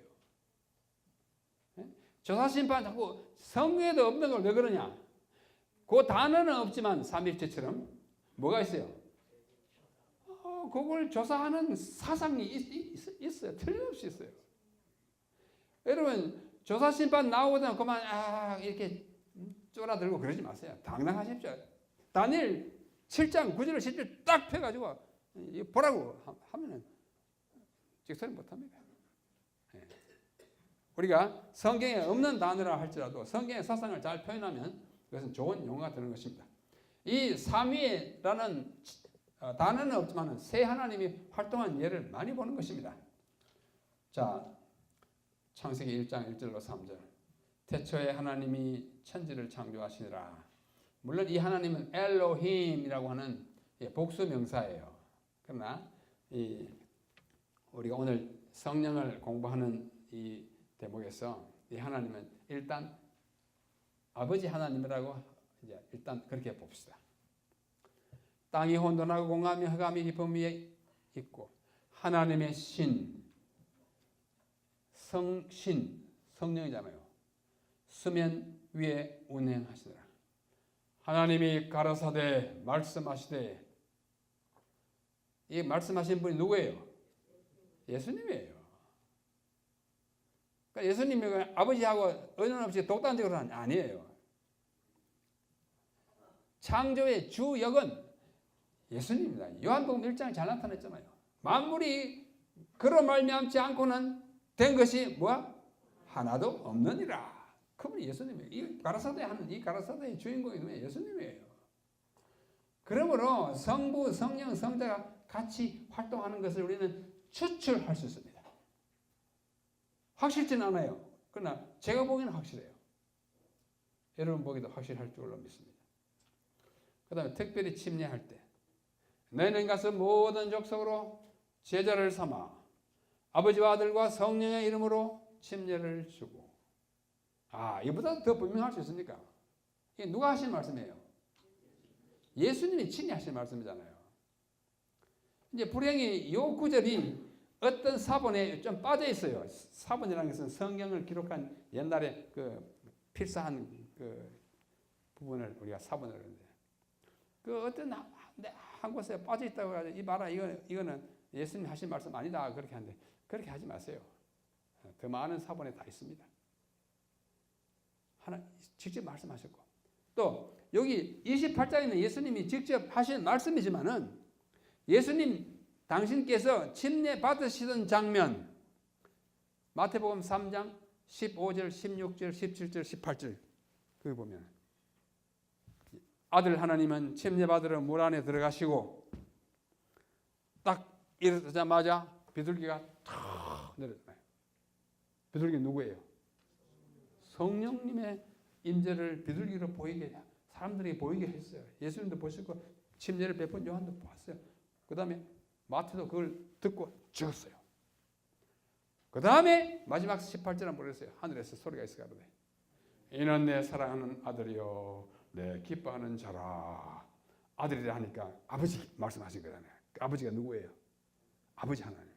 조사심판 자꾸 성경에도 없는 걸 왜 그러냐? 그 단어는 없지만 삼일체처럼 뭐가 있어요? 그걸 조사하는 사상이 있어요. 틀림없이 있어요. 여러분 조사심판 나오거든 그만 이렇게 쫄아들고 그러지 마세요. 당당하십시오. 다니엘 7장 9절 10절 딱 펴가지고 보라고 하면은 직설을 못합니다. 우리가 성경에 없는 단어라 할지라도 성경의 사상을 잘 표현하면 그것은 좋은 용어가 되는 것입니다. 이 삼위라는 단어는 없지만 세 하나님이 활동한 예를 많이 보는 것입니다. 자, 창세기 1장 1절로 3절. 태초에 하나님이 천지를 창조하시니라. 물론 이 하나님은 엘로힘이라고 하는 복수 명사예요. 그러나 우리가 오늘 성령을 공부하는 이 대목에서 이 하나님은 일단 아버지 하나님이라고 이제 일단 그렇게 봅시다. 땅이 혼돈하고 공함이 흑암이 깊음 위에 있고 하나님의 성령이잖아요. 수면 위에 운행하시더라. 하나님이 가라사대 말씀하시되 이 말씀하신 분이 누구예요? 예수님이에요. 그러니까 예수님이 아버지하고 의논 없이 독단적으로는 아니에요. 창조의 주역은 예수님입니다. 요한복음 1장에 잘 나타냈잖아요. 만물이 그로 말미암지 않고는 된 것이 뭐야? 하나도 없느니라. 그분이 예수님이에요. 이 가라사대 하는 이 가라사대의 주인공이 예수님이에요. 그러므로 성부, 성령, 성자가 같이 활동하는 것을 우리는 추출할 수 있습니다. 확실치는 않아요. 그러나 제가 보기에는 확실해요. 여러분 보기도 확실할 줄로 믿습니다. 그 다음에 특별히 침례할 때 너희는 가서 모든 족속으로 제자를 삼아 아버지와 아들과 성령의 이름으로 침례를 주고. 이보다 더 분명할 수 있습니까? 이게 누가 하신 말씀이에요? 예수님이 친히 하신 말씀이잖아요. 이제 불행히 이 구절이 어떤 사본에 좀 빠져 있어요. 사본이라는 것은 성경을 기록한 옛날에 그 필사한 그 부분을 우리가 사본을 하는데, 그 어떤 한 곳에 빠져 있다고 해서 이 봐라, 이거는 예수님 하신 말씀 아니다 그렇게 하는데, 그렇게 하지 마세요. 더 많은 사본에 다 있습니다. 하나 직접 말씀하셨고, 또 여기 28장에는 예수님이 직접 하신 말씀이지만은 예수님 당신께서 침례 받으시던 장면, 마태복음 3장 15절, 16절, 17절, 18절 거기 보면 아들 하나님은 침례 받으러 물 안에 들어가시고 딱 일어서자마자 비둘기가 탁 내려잖아요. 비둘기 누구예요? 성령님의 임재를 비둘기로 보이게, 사람들이 보이게 했어요. 예수님도 보시고 침례를 베푼 요한도 봤어요. 그 다음에 마태도 그걸 듣고 적었어요. 그 다음에 마지막 18절은 뭐랬어요? 하늘에서 소리가 있어 가로되 이는 내 사랑하는 아들이요 내 기뻐하는 자라. 아들이라 하니까 아버지 말씀하신 거잖아요. 아버지가 누구예요? 아버지 하나님이에요.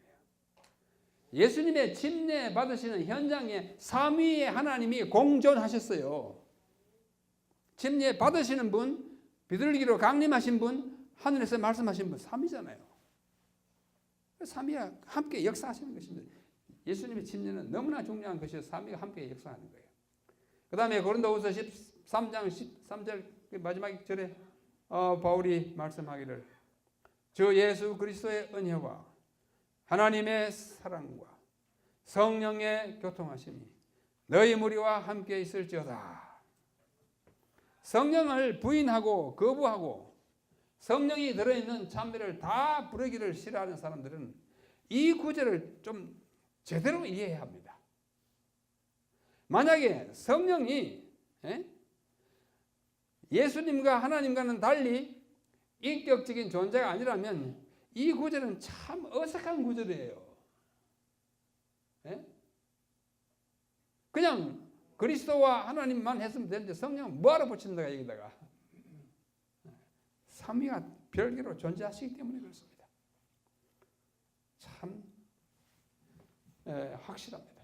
예수님의 침례 받으시는 현장에 삼위의 하나님이 공존하셨어요. 침례 받으시는 분, 비둘기로 강림하신 분, 하늘에서 말씀하신 분, 삼위잖아요. 삼위가 함께 역사하시는 것입니다. 예수님의 침례는 너무나 중요한 것이어서 삼위가 함께 역사하는 거예요. 그 다음에 고린도후서 13장 13절 마지막 절에 바울이 말씀하기를 주 예수 그리스도의 은혜와 하나님의 사랑과 성령의 교통하심이 너희 무리와 함께 있을지어다. 성령을 부인하고 거부하고 성령이 들어있는 찬미를 다 부르기를 싫어하는 사람들은 이 구절을 좀 제대로 이해해야 합니다. 만약에 성령이 예수님과 하나님과는 달리 인격적인 존재가 아니라면 이 구절은 참 어색한 구절이에요. 그냥 그리스도와 하나님만 했으면 되는데 성령은 뭐하러 붙인다가 여기다가. 삼위가 별개로 존재하시기 때문에 그렇습니다. 참 확실합니다.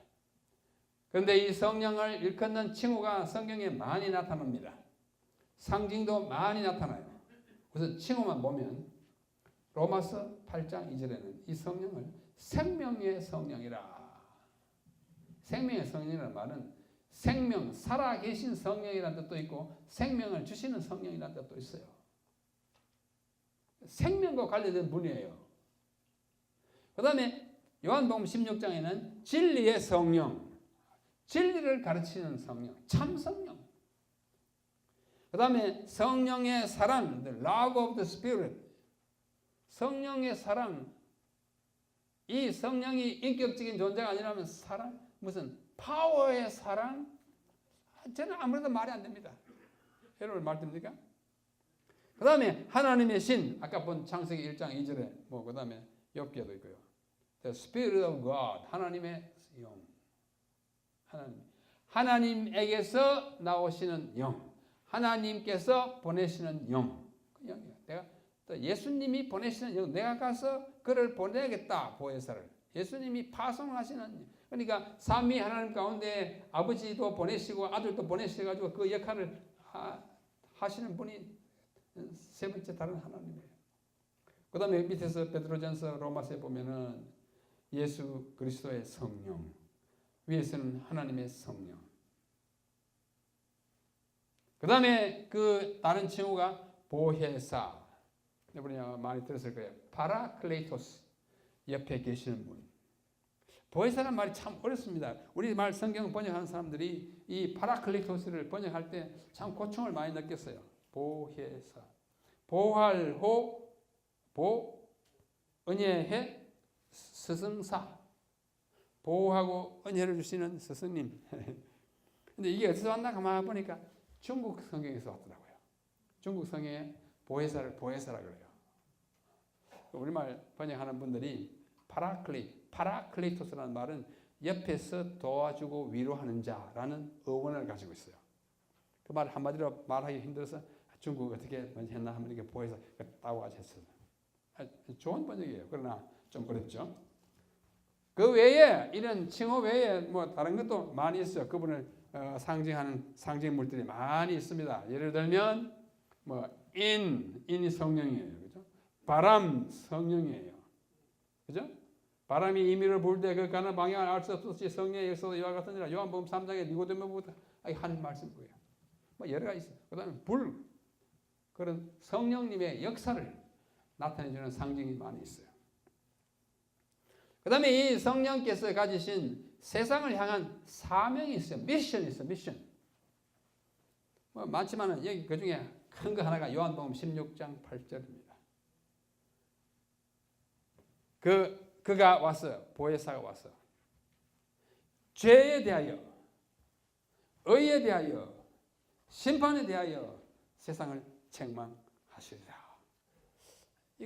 그런데 이 성령을 일컫는 칭호가 성경에 많이 나타납니다. 상징도 많이 나타나요. 그래서 칭호만 보면 로마서 8장 2절에는 이 성령을 생명의 성령이라. 생명의 성령이라는 말은 생명, 살아계신 성령이라는 뜻도 있고 생명을 주시는 성령이라는 뜻도 있어요. 생명과 관련된 분이에요. 그 다음에 요한복음 16장에는 진리의 성령, 진리를 가르치는 성령, 참 성령. 그 다음에 성령의 사랑, the love of the Spirit. 성령의 사랑. 이 성령이 인격적인 존재가 아니라면 사랑, 무슨 파워의 사랑? 저는 아무래도 말이 안 됩니다. 여러분 말 됩니까? 그 다음에 하나님의 신, 아까 본 창세기 1장 2절에 그 다음에 욥기에도 있고요. The Spirit of God, 하나님의 영. 하나님에게서 나오시는 영. 하나님께서 보내시는 영. 그 영이에요. 내가 또 예수님이 보내시는 영, 내가 가서 그를 보내겠다, 보혜사를. 예수님이 파송하시는, 그러니까 삼위 하나님 가운데 아버지도 보내시고 아들도 보내셔가지고 그 역할을 하시는 분이 세 번째 다른 하나님이에요. 그 다음에 밑에서 베드로전서 로마서에 보면은 예수 그리스도의 성령, 위에서는 하나님의 성령. 그 다음에 그 다른 칭호가 보혜사. 여러분이 많이 들었을 거예요. 파라클레이토스, 옆에 계시는 분. 보혜사라는 말이 참 어렵습니다. 우리 말 성경 번역하는 사람들이 이 파라클레이토스를 번역할 때 참 고충을 많이 느꼈어요. 보혜사, 보할호, 은혜해, 스승사. 보호하고 은혜를 주시는 스승님. 근데 이게 어디서 왔나 가만히 보니까 중국 성경에서 왔더라고요. 중국 성경에 보혜사를 보혜사라 그래요. 우리말 번역하는 분들이 파라클레이토스라는 말은 옆에서 도와주고 위로하는 자라는 어원을 가지고 있어요. 그 말을 한마디로 말하기 힘들어서 중국 어떻게 번역했나 하면 이게 보혜사 따와서 했어요. 좋은 번역이에요. 그러나 좀 어렵죠. 그 외에 이런 칭호 외에 뭐 다른 것도 많이 있어요. 그분을 상징하는 상징물들이 많이 있습니다. 예를 들면 뭐 인이 성령이에요. 그죠? 바람 성령이에요. 그죠? 바람이 임의를 불 때 그 가는 방향을 알 수 없었지 성령의 역사도 이와 같으니라. 요한복음 3장에 니고데모부터 하는 말씀이고요. 뭐 여러 가지 있어요. 그다음에 불, 그런 성령님의 역사를 나타내주는 상징이 많이 있어요. 그 다음에 이 성령께서 가지신 세상을 향한 사명이 있어요. 미션이 있어요. 미션. 뭐 많지만은 여기 그 중에 큰 거 하나가 요한복음 16장 8절입니다. 그가 왔어요. 보혜사가 왔어. 죄에 대하여, 의에 대하여, 심판에 대하여 세상을 책망하시리라.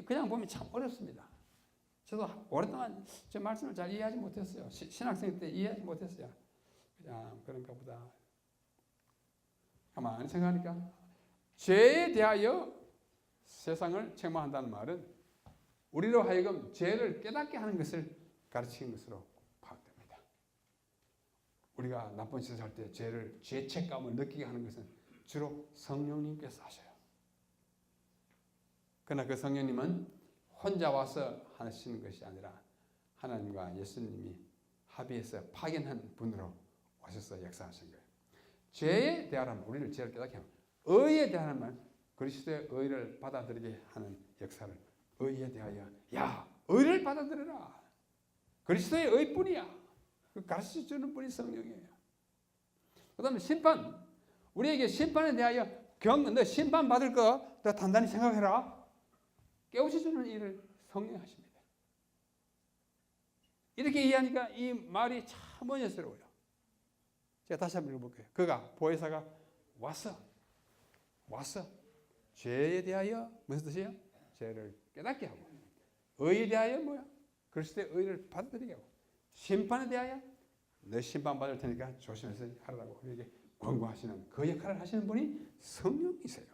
그냥 보면 참 어렵습니다. 저도 오랫동안 저 말씀을 잘 이해하지 못했어요. 신학생 때 이해하지 못했어요. 그냥 그런가 보다. 가만히 생각하니까 죄에 대하여 세상을 책망한다는 말은 우리로 하여금 죄를 깨닫게 하는 것을 가르치는 것으로 파악됩니다. 우리가 나쁜 짓을 할 때 죄책감을 느끼게 하는 것은 주로 성령님께서 하셔요. 그러나 그 성령님은 혼자 와서 하시는 것이 아니라 하나님과 예수님이 합의해서 파견한 분으로 오셔서 역사하신 거예요. 죄에 대하라면 우리를 죄를 깨닫게 하고, 의에 대하라면 그리스도의 의를 받아들이게 하는 역사를, 의에 대하여 야 의를 받아들여라. 그리스도의 의뿐이야. 가르쳐주는 분이 성령이에요. 그 다음에 심판, 우리에게 심판에 대하여 너 심판 받을 거 너 단단히 생각해라. 깨우쳐주는 일을 성령이 하십니다. 이렇게 이해하니까 이 말이 참 은혜스러워요. 제가 다시 한번 읽어볼게요. 그가 보혜사가 왔어. 죄에 대하여 무슨 뜻이에요? 죄를 깨닫게 하고, 의에 대하여 뭐야? 그리스도의 의를 받아들이게 하고, 심판에 대하여 너 심판 받을 테니까 조심해서 하라고 우리에게 권고하시는 그 역할을 하시는 분이 성령이세요.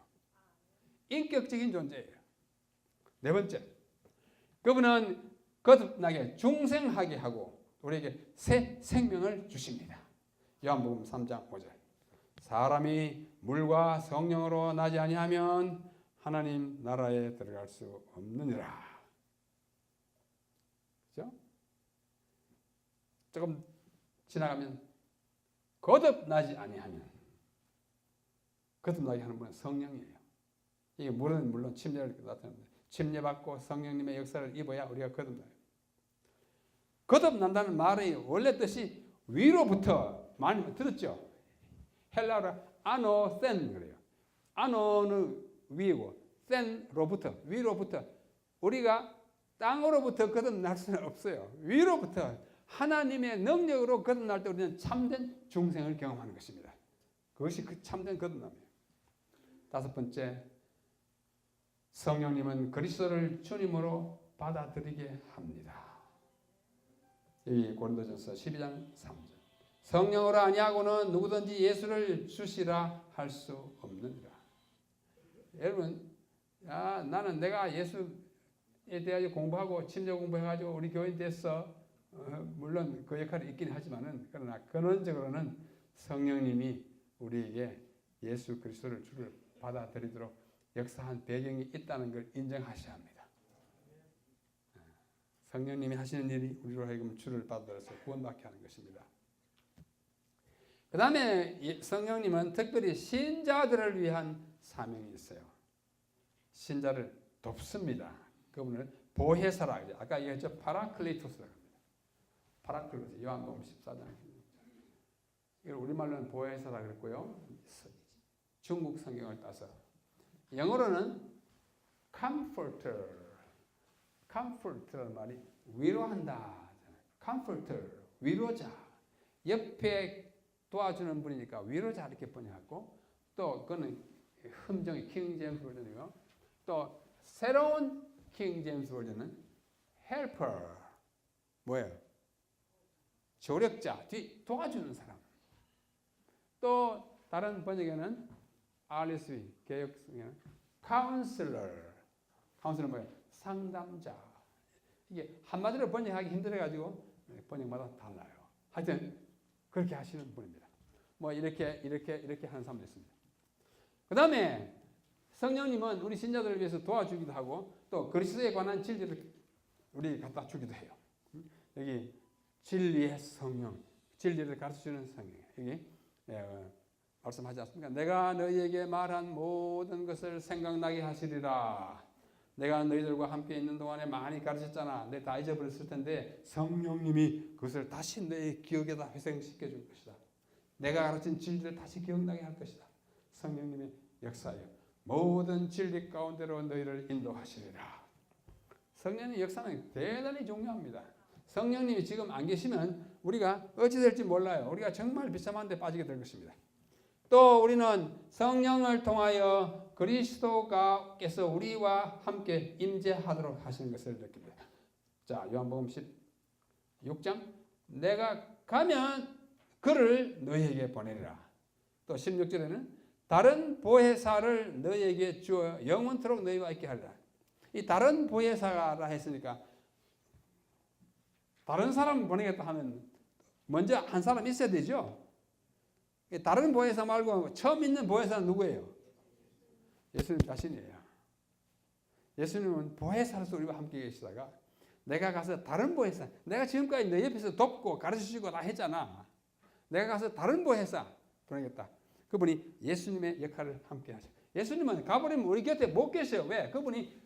인격적인 존재예요. 네 번째, 그분은 거듭나게 중생하게 하고 우리에게 새 생명을 주십니다. 요한복음 3장 5절. 사람이 물과 성령으로 나지 아니하면 하나님 나라에 들어갈 수 없느니라. 그렇죠? 조금 지나가면 거듭나지 아니하면, 거듭나게 하는 분은 성령이에요. 이게 물론 침례를 나타냅니다. 침례받고 성령님의 역사를 입어야 우리가 거듭나요. 거듭난다는 말의 원래 뜻이 위로부터, 많이 들었죠? 헬라어로 아노센 그래요. 아노는 위고, 센로부터, 위로부터. 우리가 땅으로부터 거듭날 수는 없어요. 위로부터 하나님의 능력으로 거듭날 때 우리는 참된 중생을 경험하는 것입니다. 그것이 그 참된 거듭남이에요. 다섯 번째, 성령님은 그리스도를 주님으로 받아들이게 합니다. 여기 고린도전서 12장 3절. 성령으로 아니하고는 누구든지 예수를 주시라 할 수 없느니라. 여러분, 나는 내가 예수에 대하여 공부하고 침례 공부해가지고 우리 교인 됐어. 물론 그 역할이 있긴 하지만은, 그러나 근원적으로는 성령님이 우리에게 예수 그리스도를 주를 받아들이도록 역사한 배경이 있다는 걸 인정하셔야 합니다. 성령님이 하시는 일이 우리로 하여금 주를 받들어서 구원받게 하는 것입니다. 그 다음에 성령님은 특별히 신자들을 위한 사명이 있어요. 신자를 돕습니다. 그분을 보혜사라 하죠. 아까 얘기했죠. 파라클리토스라고 합니다. 파라클리토스, 요한복음 14장. 이걸 우리말로는 보혜사라 그랬고요. 중국 성경을 따서 영어로는 comfort라는 말이 위로한다. comforter, 위로자. 옆에 도와주는 분이니까 위로자 이렇게 번역하고, 또 그거는 흠정이 킹 제임스 버전이고, 또 새로운 킹 제임스 버전은 helper, 뭐예요? 조력자, 도와주는 사람. 또 다른 번역에는 RSV 개혁성에는 counselor는 뭐예요? 상담자. 이게 한마디로 번역하기 힘들어가지고 번역마다 달라요. 하여튼 그렇게 하시는 분입니다. 뭐 이렇게 하는 사람도 있습니다. 그 다음에 성령님은 우리 신자들을 위해서 도와주기도 하고, 또 그리스도에 관한 진리를 우리 갖다 주기도 해요. 여기 진리의 성령, 진리를 가르쳐주는 성령이에요. 여기 말씀하지 않습니까? 내가 너희에게 말한 모든 것을 생각나게 하시리라. 내가 너희들과 함께 있는 동안에 많이 가르쳤잖아. 내가 다 잊어버렸을 텐데 성령님이 그것을 다시 너희 기억에다 회생시켜 줄 것이다. 내가 가르친 진리를 다시 기억나게 할 것이다. 성령님의 역사여 모든 진리 가운데로 너희를 인도하시리라. 성령의 역사는 대단히 중요합니다. 성령님이 지금 안 계시면 우리가 어찌 될지 몰라요. 우리가 정말 비참한 데 빠지게 될 것입니다. 또 우리는 성령을 통하여 그리스도께서 우리와 함께 임재하도록 하시는 것을 느낍니다. 자, 요한복음 16장 내가 가면 그를 너희에게 보내리라. 또 16절에는 다른 보혜사를 너희에게 주어 영원토록 너희와 있게 하리라. 이 다른 보혜사라 했으니까 다른 사람 보내겠다 하면 먼저 한 사람 있어야 되죠. 다른 보혜사 말고 처음 있는 보혜사는 누구예요? 예수님 자신이에요. 예수님은 보혜사로서 우리와 함께 계시다가 내가 가서 다른 보혜사, 내가 지금까지 내 옆에서 돕고 가르쳐주고 다 했잖아. 내가 가서 다른 보혜사 보내겠다. 그분이 예수님의 역할을 함께 하죠. 예수님은 가버리면 우리 곁에 못 계셔요. 왜? 그분이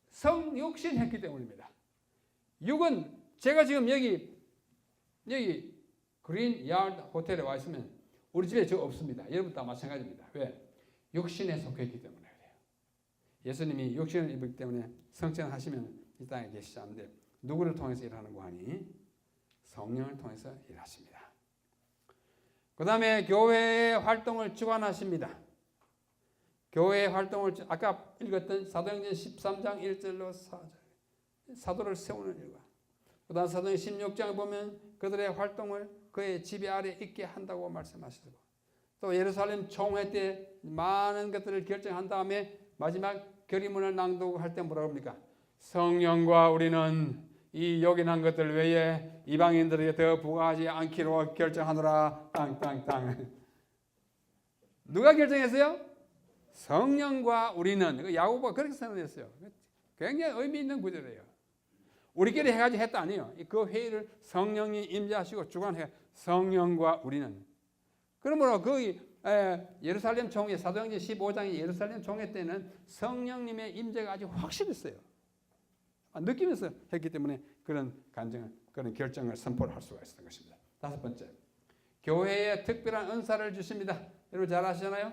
성육신 했기 때문입니다. 육은 제가 지금 여기 그린 야드 호텔에 와 있으면 우리 집에 저 없습니다. 여러분 다 마찬가지입니다. 왜? 육신에 속했기 때문에 그래요. 예수님이 육신을 입었기 때문에 성천하시면 이 땅에 계시지 않는데 누구를 통해서 일하는 거 하니? 성령을 통해서 일하십니다. 그 다음에 교회의 활동을 주관하십니다. 교회의 활동을 아까 읽었던 사도행전 13장 1절로 4절 사도를 세우는 일과, 그 다음 사도행전 16장에 보면 그들의 활동을 그의 지배 아래 있게 한다고 말씀하시고, 또 예루살렘 총회 때 많은 것들을 결정한 다음에 마지막 결의문을 낭독할 때 뭐라고 합니까? 성령과 우리는 이 요긴한 것들 외에 이방인들에게 더 부과하지 않기로 결정하노라. 땅땅땅. 누가 결정했어요? 성령과 우리는. 야고보가 그렇게 선언했어요. 굉장히 의미 있는 구절이에요. 우리끼리 해가지고 했다 아니에요. 그 회의를 성령이 임재하시고 주관해. 성령과 우리는. 그러므로 그 예루살렘 총회, 사도행전 15장의 예루살렘 총회 때는 성령님의 임재가 아주 확실했어요. 느끼면서 했기 때문에 그런 결정을 선포를 할 수가 있었던 것입니다. 다섯 번째, 교회에 특별한 은사를 주십니다. 여러분 잘 아시잖아요.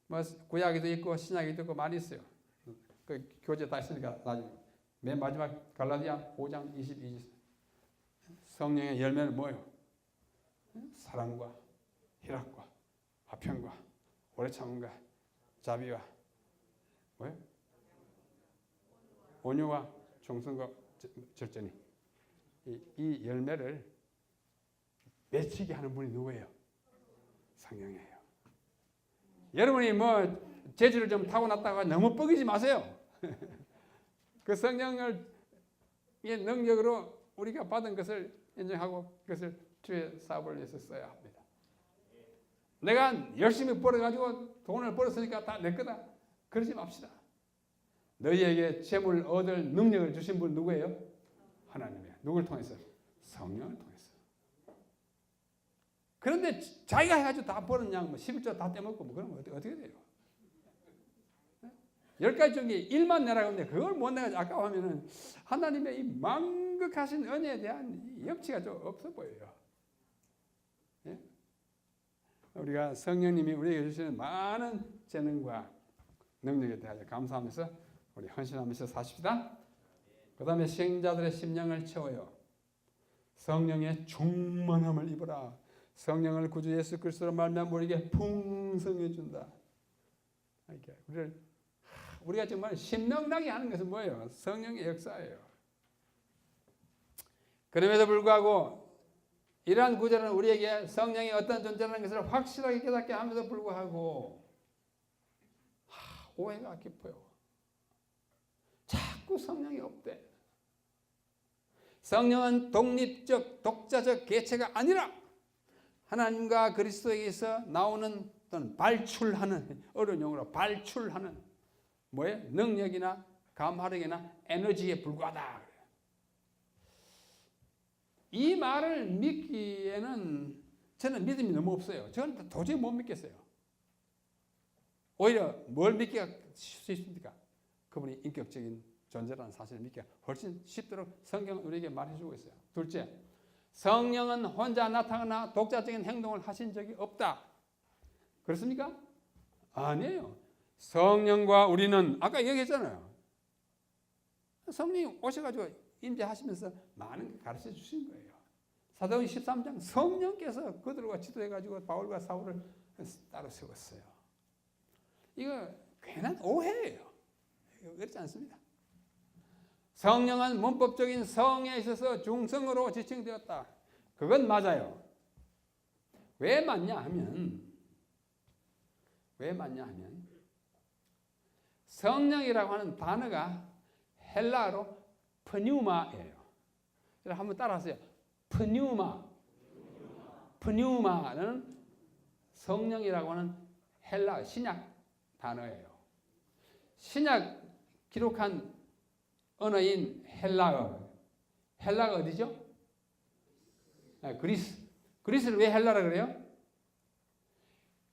뭐 구약에도 있고 신약에도 있고 많이 있어요. 그 교재 다 있으니까 나중에 맨 마지막 갈라디아 5장 22절 성령의 열매는 뭐예요? 사랑과 희락과 화평과 오래 참음과 자비와 뭐예요? 온유와忠성과 절제니. 이 열매를 맺히게 하는 분이 누구예요? 성령이에요. 여러분이 뭐 재주를 좀 타고났다가 너무 뻐기지 마세요. 그 성령을 능력으로 우리가 받은 것을 인정하고 그것을 주의 사업을 위해서 써야 합니다. 내가 열심히 벌어가지고 돈을 벌었으니까 다 내 거다. 그러지 맙시다. 너희에게 재물 얻을 능력을 주신 분 누구예요? 하나님이에요. 누굴 통해서? 성령을 통해서. 그런데 자기가 해가지고 다 버는 양, 11조 다 떼먹고 뭐 그러면 어떻게 돼요? 10가지 중에 1만 내라고 하는데 그걸 못 내가지고 아까워하면은 하나님의 이 망극하신 은혜에 대한 염치가 좀 없어 보여요. 예? 우리가 성령님이 우리에게 주시는 많은 재능과 능력에 대하여 감사하면서 우리 헌신하면서 사십시다. 그 다음에 시행자들의 심령을 채워요. 성령의 충만함을 입어라. 성령을 구주 예수 그리스도로 말미암아 우리에게 풍성해 준다. 이렇게 우리가 정말 신명나게 하는 것은 뭐예요? 성령의 역사예요. 그럼에도 불구하고 이러한 구절은 우리에게 성령이 어떤 존재라는 것을 확실하게 깨닫게 함에도 불구하고 오해가 깊어요. 자꾸 성령이 없대. 성령은 독립적, 독자적 개체가 아니라 하나님과 그리스도에게서 나오는 또는 발출하는, 어려운 용어로 발출하는 뭐예요? 능력이나 감화력이나 에너지에 불과하다. 이 말을 믿기에는 저는 믿음이 너무 없어요. 저는 도저히 못 믿겠어요. 오히려 뭘 믿기가 쉽습니까? 그분이 인격적인 존재라는 사실을 믿기가 훨씬 쉽도록 성경은 우리에게 말해주고 있어요. 둘째, 성령은 혼자 나타나 독자적인 행동을 하신 적이 없다. 그렇습니까? 아니에요. 성령과 우리는 아까 얘기했잖아요. 성령이 오셔가지고 임재하시면서 많은 걸 가르쳐 주신 거예요. 사도행 13장 성령께서 그들과 지도해가지고 바울과 사울을 따로 세웠어요. 이거 괜한 오해예요. 그렇지 않습니다. 성령은 문법적인 성에 있어서 중성으로 지칭되었다. 그건 맞아요. 왜 맞냐 하면 성령이라고 하는 단어가 헬라어로 프뉴마예요. 한번 따라하세요. 프뉴마는 성령이라고 하는 헬라어 신약 단어예요. 신약 기록한 언어인 헬라어가 어디죠? 그리스. 그리스를 왜 헬라라 그래요?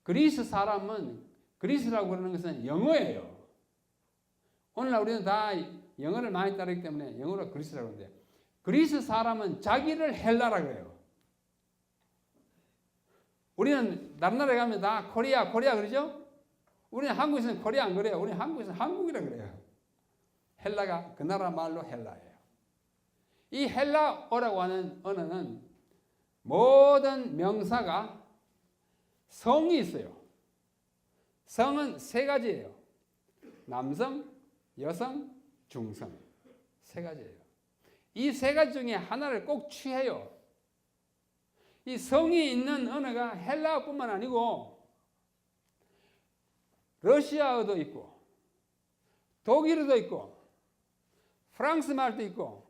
그리스 사람은 그리스라고 그러는 것은 영어예요. 오늘날 우리는 다 영어를 많이 따르기 때문에 영어로 그리스라고 하는데 그리스 사람은 자기를 헬라라 그래요. 우리는 다른 나라에 가면 다 코리아 그러죠? 우리는 한국에서는 코리아 안 그래요. 우리는 한국에서는 한국이라 그래요. 헬라가 그 나라 말로 헬라예요. 이 헬라어라고 하는 언어는 모든 명사가 성이 있어요. 성은 세 가지예요. 남성, 여성, 중성. 세 가지예요. 이 세 가지 중에 하나를 꼭 취해요. 이 성이 있는 언어가 헬라어뿐만 아니고 러시아어도 있고 독일어도 있고 프랑스 말도 있고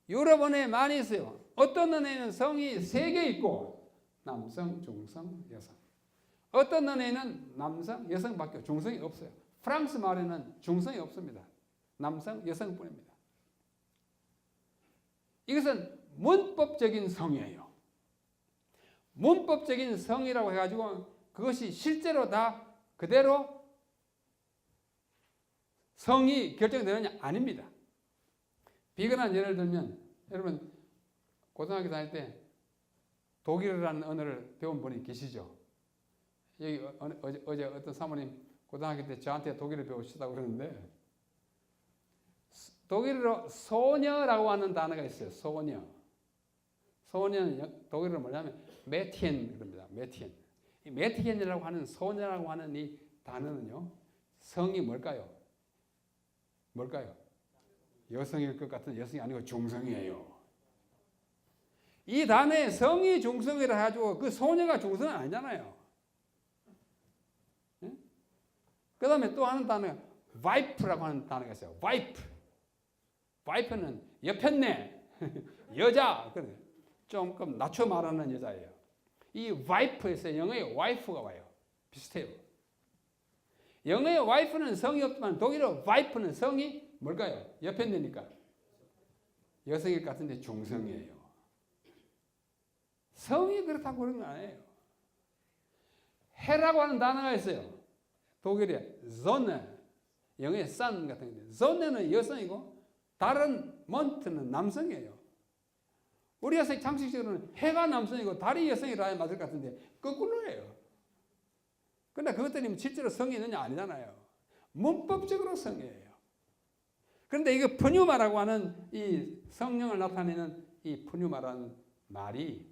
유럽 언어에 많이 있어요. 어떤 언어에는 성이 3개 있고 남성, 중성, 여성. 어떤 언어에는 남성, 여성밖에 중성이 없어요. 프랑스 말에는 중성이 없습니다. 남성, 여성뿐입니다. 이것은 문법적인 성이에요. 문법적인 성이라고 해가지고 그것이 실제로 다 그대로 성이 결정되느냐? 아닙니다. 비근한 예를 들면 여러분 고등학교 다닐 때 독일어라는 언어를 배운 분이 계시죠? 여기 어제 어떤 사모님 고등학교 때 저한테 독일어 배우시다고 그러는데 독일어로 소녀라고 하는 단어가 있어요. 소녀는 독일어로 뭐냐면 메티엔입니다. 메티엔. 이 메티엔이라고 하는 소녀라고 하는 이 단어는요. 성이 뭘까요? 여성일 것 같은 여성이 아니고 중성이에요. 이 단어에 성이 중성이라 해가지고 그 소녀가 중성은 아니잖아요. 그 다음에 또 하는 단어가 와이프라고 하는 단어가 있어요. 와이프는 여편네, 여자, 조금 낮춰 말하는 여자예요. 이 와이프에서 영어에 와이프가 와요. 비슷해요. 영어의 와이프는 성이 없지만 독일어 와이프는 성이 뭘까요? 옆에 있으니까 여성일 것 같은데 중성이에요. 성이 그렇다고 그런 거 아니에요. 해라고 하는 단어가 있어요. 독일에 존네, 영어의 sun 같은 건데 존네는 여성이고 다른 몬트는 남성이에요. 우리 여성 상식적으로는 해가 남성이고 달이 여성이라 해야 맞을 것 같은데 거꾸로예요. 그런데 그것들이 실제로 성이 있느냐 아니잖아요. 문법적으로 성이에요. 그런데 이거 푸뉴마라고 하는 이 성령을 나타내는 이 푸뉴마라는 말이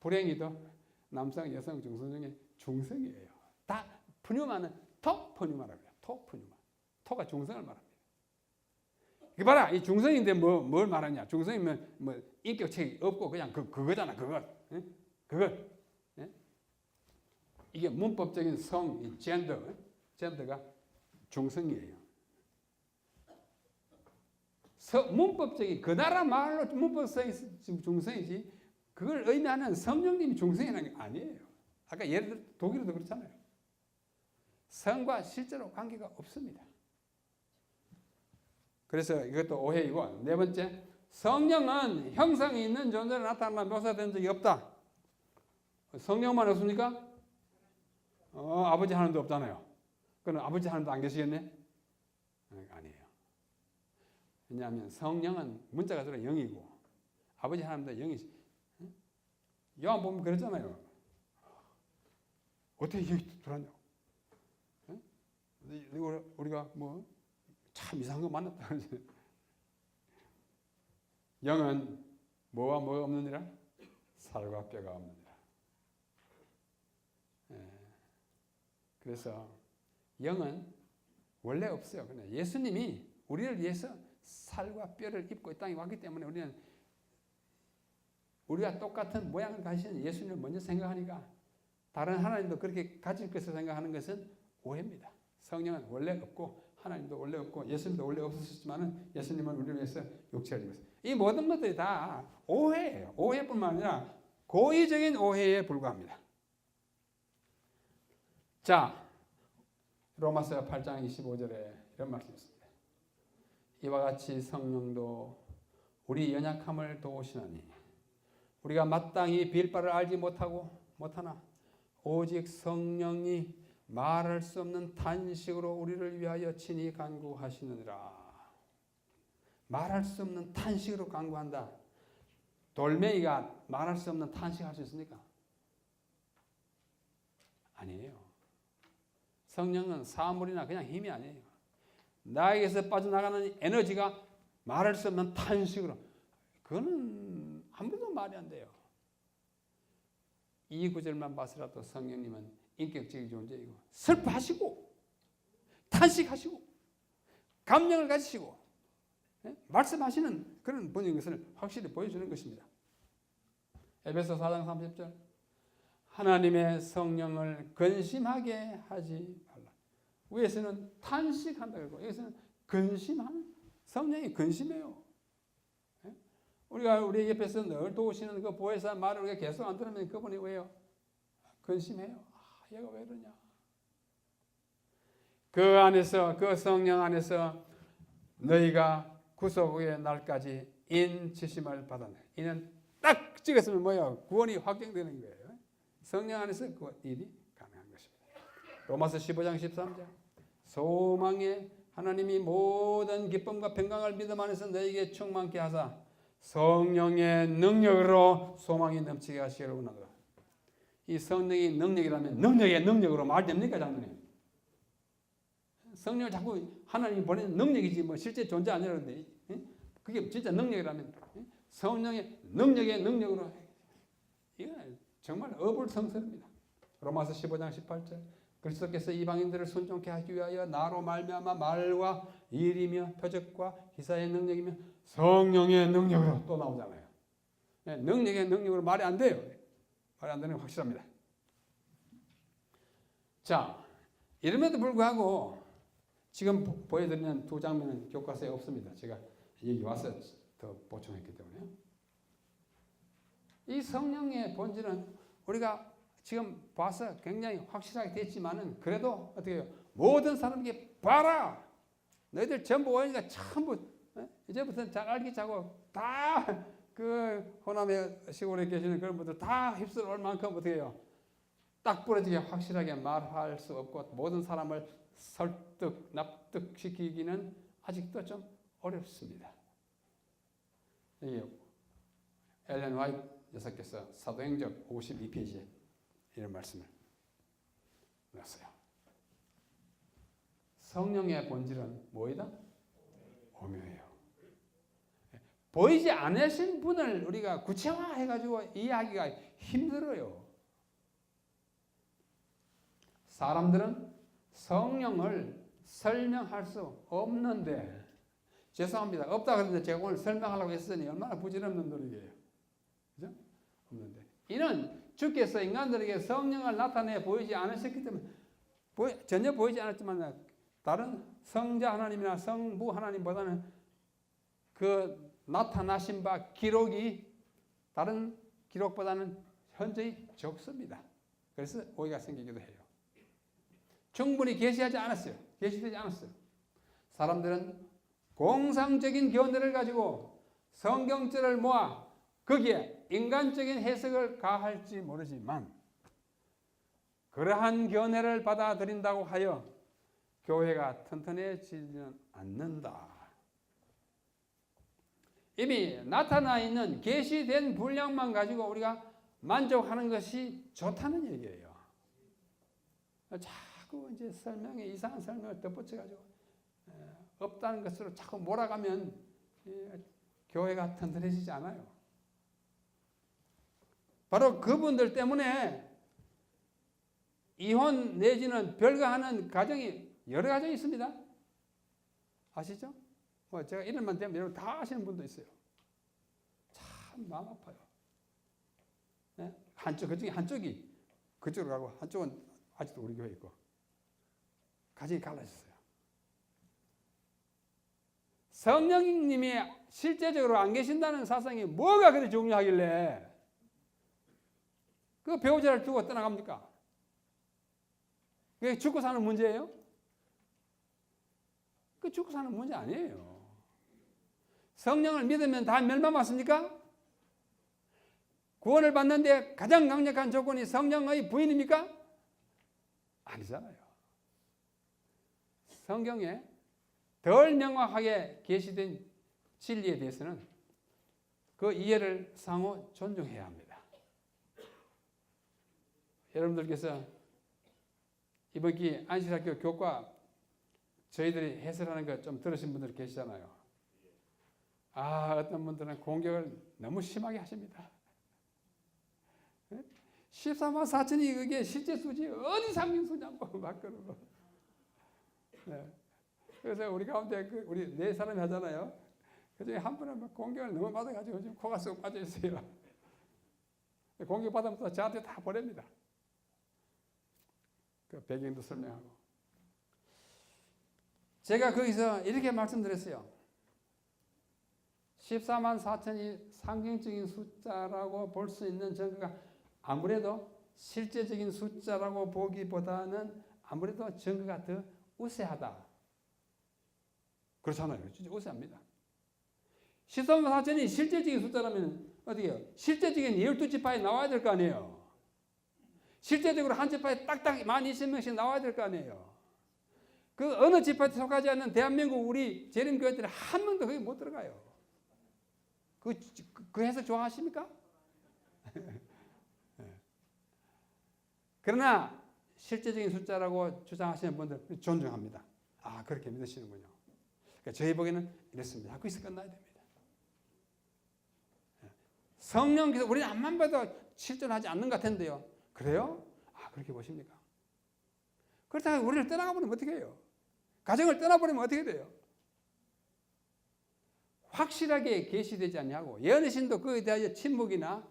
불행히도 남성, 여성, 중성 중에 중성이에요. 다 푸뉴마는 토 푸뉴마라고 해요. 토 푸뉴마. 토가 중성을 말합니다. 이거 봐라, 이 중성인데 뭘 말하냐? 중성이면 뭐 인격체이 없고 그냥 그거잖아, 그거. 예? 그거. 예? 이게 문법적인 성, 이 젠더가 중성이에요. 문법적인 그 나라 말로 문법성이 중성이지 그걸 의미하는 성령님이 중성이라는 게 아니에요. 아까 예를 들어 독일어도 그렇잖아요. 성과 실제로 관계가 없습니다. 그래서 이것도 오해이고 네 번째, 성령은 형상이 있는 존재로 나타나 묘사된 적이 없다. 성령만 없습니까? 아버지 하나님도 없잖아요. 그럼 아버지 하나님도 안 계시겠네? 아니에요. 왜냐하면 성령은 문자가 들어 영이고 아버지 하나님도 영이시. 요한 보면 그랬잖아요. 어떻게 여기 들어왔냐고. 우리가 뭐 참 이상한 거 만났다. 영은 뭐와 뭐가 없느니라? 살과 뼈가 없느니라. 그래서 영은 원래 없어요. 그러나 예수님이 우리를 위해서 살과 뼈를 입고 이 땅에 왔기 때문에 우리는 우리와 똑같은 모양을 가지신 예수님을 먼저 생각하니까 다른 하나님도 그렇게 가질 것을 생각하는 것은 오해입니다. 성령은 원래 없고 하나님도 원래 없고 예수님도 원래 없었지만 예수님은 우리를 위해서 육체를 입었어요. 이 모든 것들이 다 오해예요. 오해뿐만 아니라 고의적인 오해에 불과합니다. 자, 로마서 8장 25절에 이런 말씀이 있습니다. 이와 같이 성령도 우리 연약함을 도우시나니 우리가 마땅히 빌 바를 알지 못하나 오직 성령이 말할 수 없는 탄식으로 우리를 위하여 친히 간구하시느니라. 말할 수 없는 탄식으로 간구한다. 돌멩이가 말할 수 없는 탄식할 수 있습니까? 아니에요. 성령은 사물이나 그냥 힘이 아니에요. 나에게서 빠져나가는 에너지가 말할 수 없는 탄식으로. 그거는 아무도 말이 안 돼요. 이 구절만 봐서라도 성령님은 인격적인 존재이고 슬퍼하시고 탄식하시고 감정을 가지시고 말씀하시는 그런 분인 것을 확실히 보여주는 것입니다. 에베소 4장 30절 하나님의 성령을 근심하게 하지 말라. 위에서는 탄식한다 그러고 여기서는 근심하는 성령이 근심해요. 우리가 우리 옆에서 늘 도우시는 그 보혜사 말을 우리가 계속 안 들으면 그분이 왜요? 근심해요. 얘가 왜 그러냐? 그 안에서 그 성령 안에서 너희가 구속의 날까지 인치심을 받았네. 이는 딱 찍었으면 뭐야? 구원이 확정되는 거예요. 성령 안에서 그 일이 가능한 것입니다. 로마서 15장 13절 소망에 하나님이 모든 기쁨과 평강을 믿음 안에서 너희에게 충만케 하사 성령의 능력으로 소망이 넘치게 하시기를 원하노라. 이 성령의 능력이라면 능력의 능력으로 말 됩니까, 장로님? 성령을 자꾸 하나님이 보내는 능력이지 뭐 실제 존재 아니라는데 그게 진짜 능력이라면 성령의 능력의 능력으로 이건 정말 어불성설입니다. 로마서 15장 18절 그리스도께서 이방인들을 순종케 하기 위하여 나로 말미암아 말과 일이며 표적과 기사의 능력이며 성령의 능력으로 또 나오잖아요. 능력의 능력으로 말이 안 돼요. 말이 안 되는 게 확실합니다. 자, 이름에도 불구하고 지금 보여드리는 두 장면은 교과서에 없습니다. 제가 여기 와서 더 보충했기 때문에요. 이 성령의 본질은 우리가 지금 봐서 굉장히 확실하게 됐지만은 그래도 어떻게 해요? 모든 사람에게 봐라. 너희들 전부 오니까 전부 이제부터는 잘 알기 자고 다 그 호남의 시골에 계시는 그런 분들 다 휩쓸어 올 만큼 어떻게 해요? 딱 부러지게 확실하게 말할 수 없고 모든 사람을 설득, 납득시키기는 아직도 좀 어렵습니다. 이 엘렌 화이트 여사께서 사도행전 52페이지에 이런 말씀을 넣었어요. 성령의 본질은 뭐이다? 오묘해요. 보이지 않으신 분을 우리가 구체화해가지고 이해하기가 힘들어요. 사람들은 성령을 설명할 수 없는데, 죄송합니다. 없다 그러는데 제가 오늘 설명하려고 했으니 얼마나 부질없는 노력이에요. 그죠? 없는데. 이는 주께서 인간들에게 성령을 나타내 보이지 않으셨기 때문에, 전혀 보이지 않았지만 다른 성자 하나님이나 성부 하나님보다는 그 나타나신 바 기록이 다른 기록보다는 현저히 적습니다. 그래서 오해가 생기기도 해요. 충분히 계시되지 않았어요. 사람들은 공상적인 견해를 가지고 성경절을 모아 거기에 인간적인 해석을 가할지 모르지만 그러한 견해를 받아들인다고 하여 교회가 튼튼해지지는 않는다. 이미 나타나 있는 계시된 분량만 가지고 우리가 만족하는 것이 좋다는 얘기예요. 자꾸 이제 설명에 이상한 설명을 덧붙여가지고 없다는 것으로 자꾸 몰아가면 교회가 튼튼해지지 않아요. 바로 그분들 때문에 이혼 내지는 별거하는 가정이 여러 가정이 있습니다. 아시죠? 제가 이름만 대면 여러분 다 아시는 분도 있어요. 참 마음 아파요. 네? 그중에 한쪽이 그쪽으로 가고 한쪽은 아직도 우리 교회에 있고 가정이 갈라졌어요. 성령님이 실제적으로 안 계신다는 사상이 뭐가 그렇게 중요하길래 그 배우자를 두고 떠나갑니까? 그게 죽고 사는 문제예요? 그 죽고 사는 문제 아니에요. 성령을 믿으면 다 멸망받습니까? 구원을 받는데 가장 강력한 조건이 성령의 부인입니까? 아니잖아요. 성경에 덜 명확하게 계시된 진리에 대해서는 그 이해를 상호 존중해야 합니다. 여러분들께서 이번 기회에 안식학교 교과 저희들이 해설하는 거 좀 들으신 분들 계시잖아요. 어떤 분들은 공격을 너무 심하게 하십니다. 14만 4천이 그게 실제 수지 어디 상징수냐고 막 그러고. 네. 그래서 우리 가운데 우리 네 사람이 하잖아요. 그중에 한 분은 막 공격을 너무 받아가지고 지금 코가 쏙 빠져 있어요. 공격 받으면 저한테 다 보냅니다. 그 배경도 설명하고. 제가 거기서 이렇게 말씀드렸어요. 14만 4천이 상징적인 숫자라고 볼 수 있는 증거가 아무래도 실제적인 숫자라고 보기보다는 아무래도 증거가 더 우세하다. 그렇잖아요. 진짜 우세합니다. 14만 4천이 실제적인 숫자라면 어떻게 해요? 실제적인 12지파에 나와야 될 거 아니에요. 실제적으로 한 지파에 딱딱 12,000명씩 나와야 될 거 아니에요. 그 어느 지파에 속하지 않는 대한민국 우리 재림교회들은 한 명도 거기 못 들어가요. 그 해석 좋아하십니까? 그러나 실제적인 숫자라고 주장하시는 분들 존중합니다. 그렇게 믿으시는군요. 그러니까 저희 보기에는 이렇습니다. 거기서 끝나야 됩니다. 성령께서 우리는 앞만 봐도 실존하지 않는 것 같은데요. 그래요? 그렇게 보십니까? 그렇다면 우리를 떠나가버리면 어떻게 해요? 가정을 떠나버리면 어떻게 돼요? 확실하게 계시되지 않냐고. 예언의 도 그에 대하여 침묵이나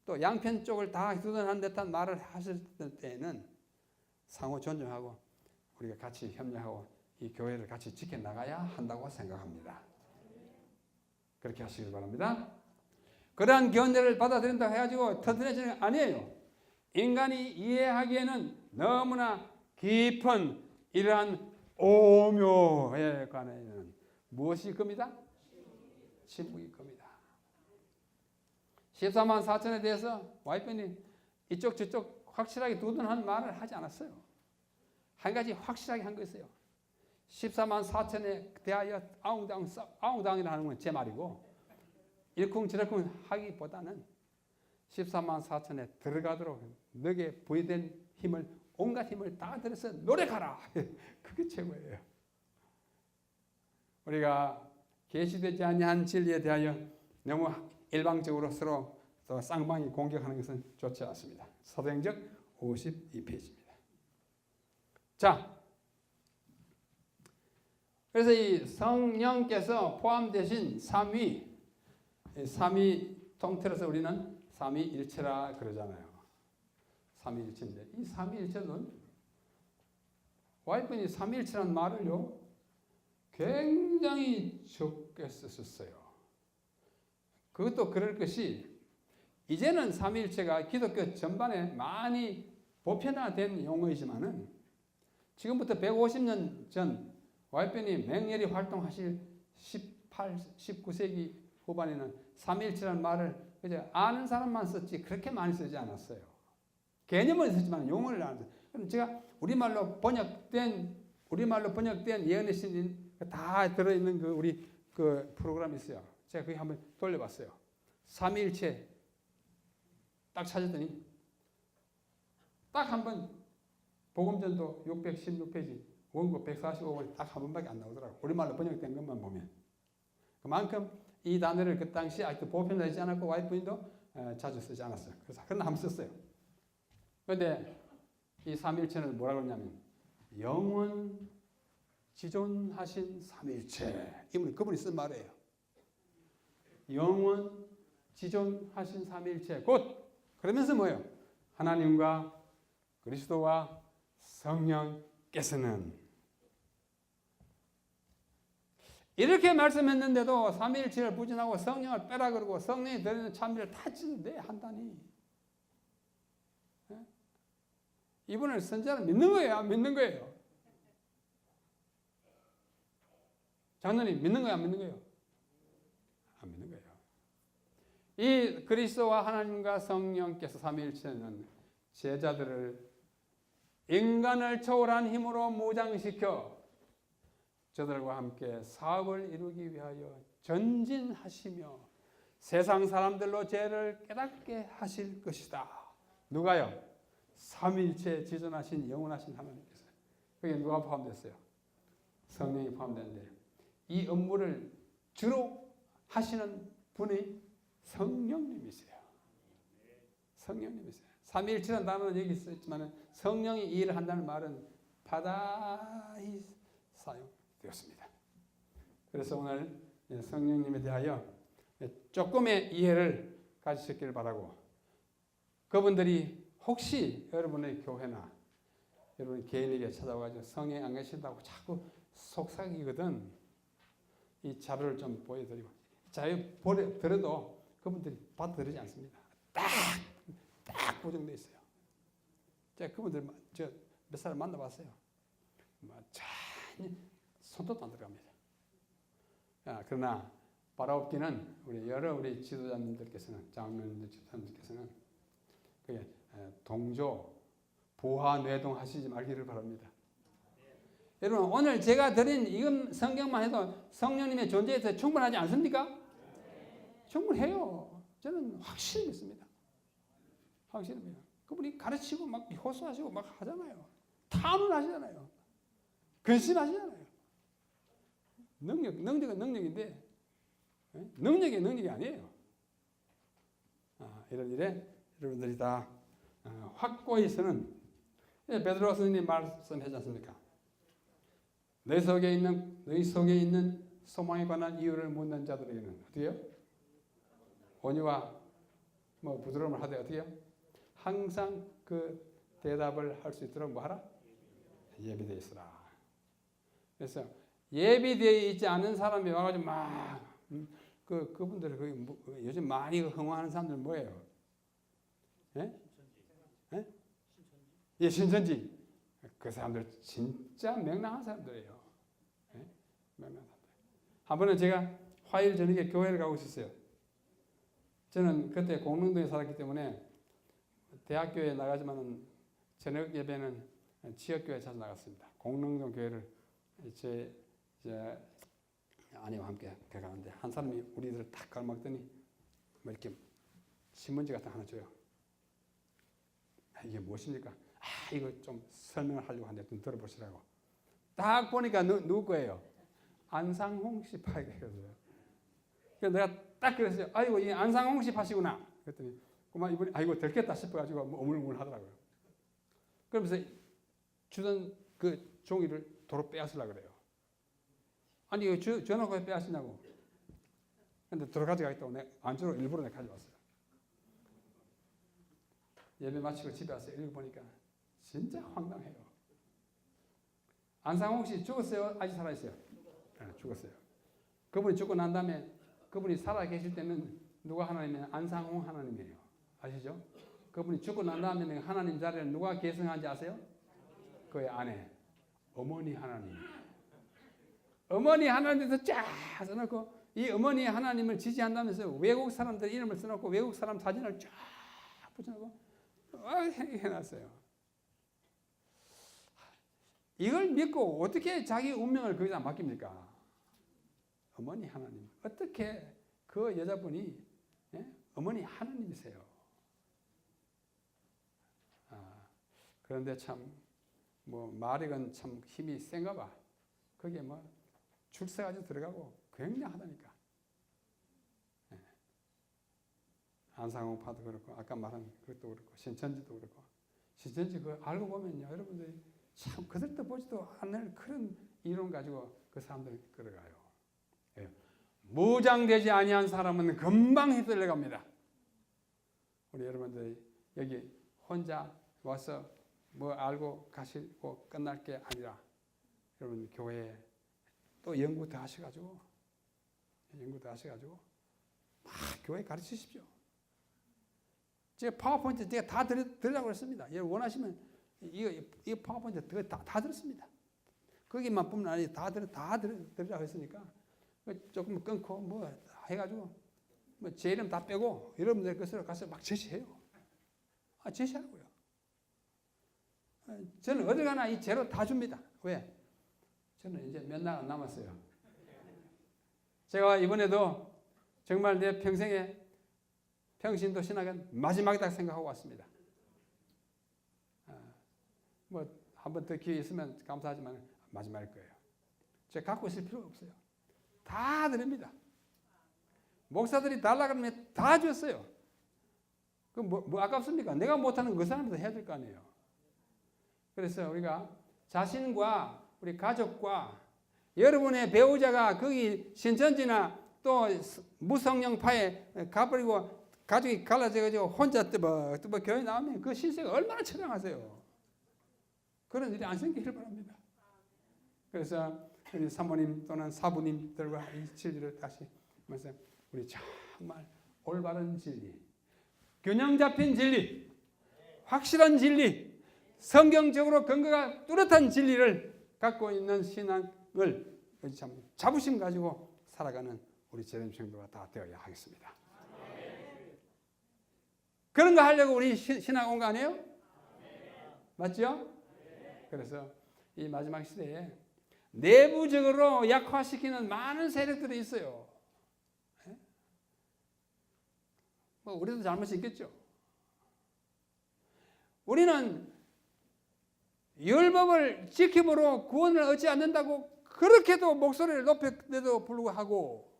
또 양편 쪽을 다 두둔한 듯한 말을 하실 때는 상호 존중하고 우리가 같이 협력하고 이 교회를 같이 지켜나가야 한다고 생각합니다. 그렇게 하시길 바랍니다. 그러한 견해를 받아들인다고 해가지고 튼튼해지는 게 아니에요. 인간이 이해하기에는 너무나 깊은 이러한 오묘에 관하여는 무엇이 겁니다? 침묵이 겁니다. 14만 4천에 대해서 와이프님 이쪽 저쪽 확실하게 두둔한 말을 하지 않았어요. 한 가지 확실하게 한 거 있어요. 14만 4천에 대하여 아웅당이라는 건 제 말이고 일쿵저쿵 하기보다는 14만 4천에 들어가도록 너에게 부여된 힘을 온갖 힘을 다 들여서 노력하라. 그게 최고예요. 우리가 계시되지 아니한 진리에 대하여 너무 일방적으로 서로 또 쌍방이 공격하는 것은 좋지 않습니다. 사도행전 52페이지입니다. 자, 그래서 이 성령께서 포함되신 삼위 통틀어서 우리는 삼위일체라 그러잖아요. 삼위일체인데 이 삼위일체는 와이프니 삼위일체라는 말을요 굉장히 적게 썼어요. 그것도 그럴 것이 이제는 삼위일체가 기독교 전반에 많이 보편화된 용어이지만은 지금부터 150년 전 와이프니 맹렬히 활동하실 19세기 후반에는 삼위일체라는 말을 그저 아는 사람만 썼지 그렇게 많이 쓰지 않았어요. 개념을 썼지만 용어를 안 썼어요. 그럼 제가 우리말로 번역된 예언의 신인 다 들어있는 그 우리 그 프로그램이 있어요. 제가 그게 한번 돌려봤어요. 삼위일체 딱 찾았더니 딱 한 번 복음전도 616페이지 원고 145번 딱 한 번밖에 안 나오더라고요. 우리말로 번역된 것만 보면. 그만큼 이 단어를 그 당시 아직도 보편화되지 않았고 와이프님도 자주 쓰지 않았어요. 그래서 그러나 한번 썼어요. 그런데 이 삼위일체는 뭐라고 그러냐면 영원 지존하신 삼위일체. 이분이 그분이 쓴 말이에요. 영원 지존하신 삼위일체. 곧 그러면서 뭐예요? 하나님과 그리스도와 성령께서는 이렇게 말씀했는데도 삼위일체를 부진하고 성령을 빼라 그러고 성령이 드리는 찬미를 다 치는데 한다니. 이분을 선지자는 믿는 거예요? 안 믿는 거예요? 장로님 믿는 거예요? 안 믿는 거예요? 안 믿는 거예요. 이 그리스도와 하나님과 성령께서 삼위일체는 제자들을 인간을 초월한 힘으로 무장시켜 저들과 함께 사업을 이루기 위하여 전진하시며 세상 사람들로 죄를 깨닫게 하실 것이다. 누가요? 삼위일체 지존하신 영원하신 하나님께서. 거기에 누가 포함됐어요? 성령이 포함되는데 이 업무를 주로 하시는 분이 성령님이세요. 성령님이세요. 삼위일체라는 단어는 여기 있지만 성령이 이 일을 한다는 말은 바다히 사용되었습니다. 그래서 오늘 성령님에 대하여 조금의 이해를 가지셨기를 바라고 그분들이 혹시 여러분의 교회나 여러분 개인에게 찾아와가지고 성령 안 계신다고 자꾸 속삭이거든 이 자료를 좀 보여드리고 자료 들어도 그분들이 받아들이지 않습니다. 딱 고정되어 있어요. 제가 그분들 몇 사람 만나봤어요. 전혀 손도 안 들어갑니다. 그러나 바라옵기는 우리 지도자님들께서는 장로님들 지도자님들께서는 그게 동조 부하 뇌동 하시지 말기를 바랍니다. 여러분 오늘 제가 드린 이 성경만 해도 성령님의 존재에 대해서 충분하지 않습니까? 충분해요. 저는 확실히 믿습니다. 확실히 믿어요. 그분이 가르치고 막 호소하시고 막 하잖아요. 탄원하시잖아요. 근신하시잖아요. 능력은 능력인데 능력이 아니에요. 이런 일에 여러분들이 다 확고히 서는 베드로 선생님 말씀하지 않습니까? 너희 속에 있는 소망에 관한 이유를 묻는 자들에게는 어떻게요? 온유와 부드러움을 하되 어떻게요? 항상 그 대답을 할 수 있도록 뭐 하라? 예비되어 있으라. 그래서 예비되어 있지 않은 사람이 와가지고 막 그분들 요즘 많이 흥황하는 사람들 뭐예요? 예? 예? 예, 신천지. 그 사람들 진짜 명랑한 사람들이에요. 네? 명랑한 사람들. 한 번은 제가 화요일 저녁에 교회를 가고 있었어요. 저는 그때 공릉동에 살았기 때문에 대학교에 나가지만은 저녁 예배는 지역교회 찾아 나갔습니다. 공릉동 교회를 제 아내와 함께 가는데 한 사람이 우리들 딱 가로막더니 뭐 이렇게 신문지 같은 거 하나 줘요. 이게 무엇입니까? 이거 좀 설명을 하려고 하는데 좀 들어보시라고. 딱 보니까 누구 거예요? 안상홍 씨 파이거든요. 그래서 내가 딱 그랬어요. 아이고 이 안상홍 씨 파시구나. 그랬더니 그만 이분이 아이고 들켰다 싶어가지고 오물오물 하더라고요. 그러면서 주던 그 종이를 도로 빼앗으려고 그래요. 아니 이거 전화가 왜 빼앗으냐고. 근데 들어가져가겠다고 내가 안주로 일부러 내가 가져왔어요. 예배 마치고 집에 와서 읽어보니까 진짜 황당해요. 안상홍 씨 죽었어요? 아직 살아있어요? 네, 죽었어요. 그분이 죽고 난 다음에 그분이 살아 계실 때는 누가 하나님이면 안상홍 하나님이에요. 아시죠? 그분이 죽고 난 다음에 하나님 자리를 누가 계승한지 아세요? 그의 아내, 어머니 하나님. 어머니 하나님에서 쫙 써놓고 이 어머니 하나님을 지지한다면서 외국 사람들 이름을 써놓고 외국 사람 사진을 쫙 붙여놓고 해놨어요. 이걸 믿고 어떻게 자기 운명을 거기다 맡깁니까? 어머니 하나님. 어떻게 그 여자분이 어머니 하나님이세요. 그런데 참 뭐 마력은 참 힘이 센가 봐. 그게 뭐 출세까지 들어가고 굉장하다니까. 안상홍파도 그렇고 아까 말한 그것도 그렇고 신천지도 그렇고 신천지 그 알고 보면요 여러분들이 참 그들도 보지도 않을 그런 이론 가지고 그 사람들이 끌어가요. 예. 무장되지 아니한 사람은 금방 휩쓸려 갑니다. 우리 여러분들이 여기 혼자 와서 뭐 알고 가시고 끝날 게 아니라 여러분 교회에 또 연구 더 하셔가지고 막 교회 가르치십시오. 제가 파워포인트 제가 다 드리라고 했습니다. 여러분 원하시면 이거 파워포인트 다 들었습니다. 거기만 뿐만 아니라 다 드리라고 했으니까 조금 끊고 뭐 해가지고 뭐 제 이름 다 빼고 여러분들 것으로 가서 막 제시해요. 제시하라고요. 저는 어디 가나 이 재료 다 줍니다. 왜? 저는 이제 몇 날 안 남았어요. 제가 이번에도 정말 내 평생에 평신도 신학은 마지막이다 생각하고 왔습니다. 뭐 한 번 더 기회 있으면 감사하지만 마지막일 거예요. 제가 갖고 있을 필요가 없어요. 다 드립니다. 목사들이 달라 그러면 다 줬어요. 그 뭐 아깝습니까? 내가 못하는 그 사람도 해야 될 거 아니에요. 그래서 우리가 자신과 우리 가족과 여러분의 배우자가 거기 신천지나 또 무성령파에 가버리고 가족이 갈라져가지고 혼자 뜨벅뜨벅 교회 나오면 그 신세가 얼마나 처량하세요. 그런 일이 안 생기길 바랍니다. 그래서 우리 사모님 또는 사부님들과 이 진리를 다시 하면서 우리 정말 올바른 진리, 균형 잡힌 진리, 확실한 진리, 성경적으로 근거가 뚜렷한 진리를 갖고 있는 신앙을 참 자부심 가지고 살아가는 우리 제림 성도가 다 되어야 하겠습니다. 그런 거 하려고 우리 신학 온 거 아니에요? 맞죠? 그래서 이 마지막 시대에 내부적으로 약화시키는 많은 세력들이 있어요. 뭐 우리도 잘못이 있겠죠. 우리는 율법을 지킴으로 구원을 얻지 않는다고 그렇게도 목소리를 높였는데도 불구하고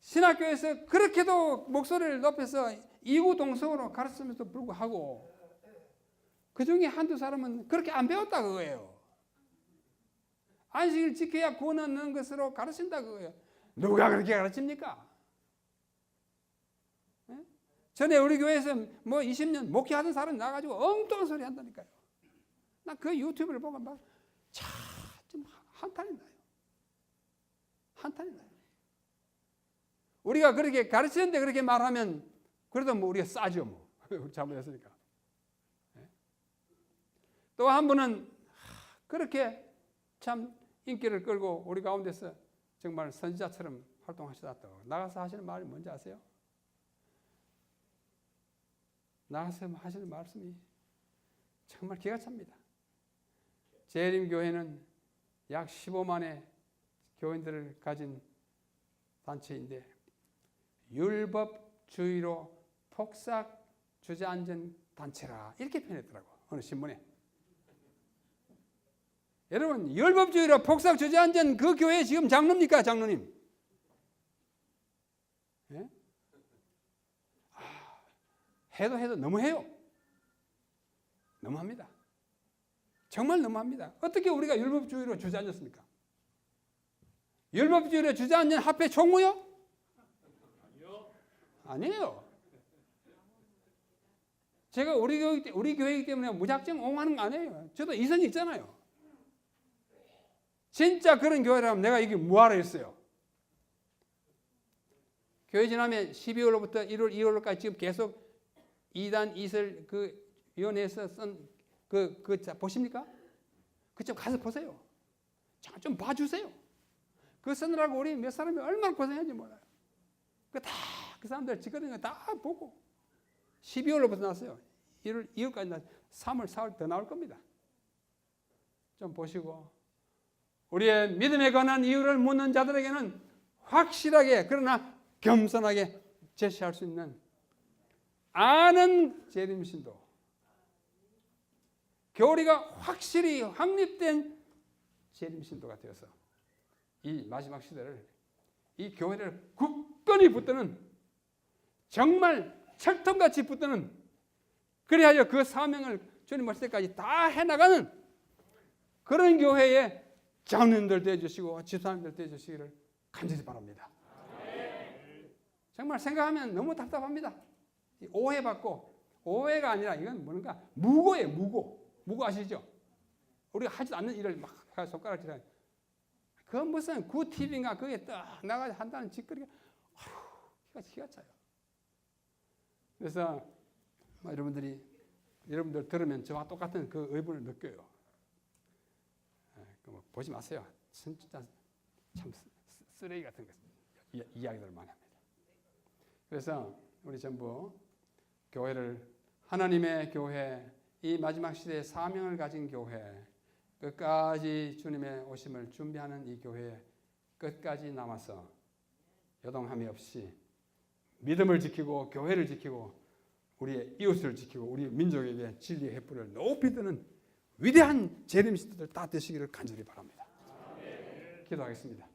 신학교에서 그렇게도 목소리를 높여서 이구동성으로 가르치면서도 불구하고 그 중에 한두 사람은 그렇게 안 배웠다 그거예요. 안식일 지켜야 구원 얻는 것으로 가르친다 그거예요. 누가 그렇게 가르칩니까? 전에 우리 교회에서 뭐 20년 목회하던 사람 나가지고 엉뚱한 소리 한다니까요. 나 그 유튜브를 보고 막 참 한탄이 나요. 한탄이 나요. 우리가 그렇게 가르치는데 그렇게 말하면 그래도 뭐 우리가 싸죠 뭐. 잘못했으니까. 또 한 분은 그렇게 참 인기를 끌고 우리 가운데서 정말 선지자처럼 활동하시다고 나가서 하시는 말이 뭔지 아세요? 나가서 하시는 말씀이 정말 기가 찹니다. 재림교회는 약 15만의 교인들을 가진 단체인데 율법주의로 폭삭 주저앉은 단체라 이렇게 표현했더라고 어느 신문에. 여러분 율법주의로 폭삭 주저앉은 그 교회 지금 장로입니까 장로님? 예? 해도 너무해요. 너무합니다. 정말 너무합니다. 어떻게 우리가 율법주의로 주저앉았습니까? 율법주의로 주저앉은 합회 총무요? 아니에요. 제가 우리 교회이기 때문에 무작정 옹호하는 거 아니에요. 저도 이성이 있잖아요. 진짜 그런 교회라면 내가 이게 뭐하러 했어요? 교회 지나면 12월부터 1월, 2월까지 지금 계속 2단 이슬 그 위원회에서 쓴 보십니까? 그 좀 가서 보세요. 좀 봐주세요. 그 쓰느라고 우리 몇 사람이 얼마나 고생했는지 몰라요. 그 사람들 짓거리는 거 다 보고 12월로부터 나왔어요. 1월, 2월까지 나왔어요. 3월, 4월 더 나올 겁니다. 좀 보시고 우리의 믿음에 관한 이유를 묻는 자들에게는 확실하게 그러나 겸손하게 제시할 수 있는 아는 재림신도 교리가 확실히 확립된 재림신도가 되어서 이 마지막 시대를 이 교회를 굳건히 붙드는 정말 철통같이 붙드는 그리하여 그 사명을 주님 오실 때까지 다 해나가는 그런 교회의 장로님들 되어주시고 집사님들 되어주시기를 간절히 바랍니다. 정말 생각하면 너무 답답합니다. 오해받고 오해가 아니라 이건 뭔가 무고예요. 무고 아시죠? 우리가 하지도 않는 일을 막 손가락질하는 그건 무슨 굿팁인가 그게 딱 나가서 한다는 짓거리가 기가 차요. 그래서 여러분들 들으면 저와 똑같은 그 의문을 느껴요. 보지 마세요. 진짜 참 쓰레기 같은 거 이야기들 많이 합니다. 그래서 우리 전부 교회를 하나님의 교회, 이 마지막 시대의 사명을 가진 교회, 끝까지 주님의 오심을 준비하는 이 교회 끝까지 남아서 요동함이 없이 믿음을 지키고 교회를 지키고 우리의 이웃을 지키고 우리 민족에게 진리의 횃불을 높이 드는 위대한 재림신도들 다 되시기를 간절히 바랍니다. 기도하겠습니다.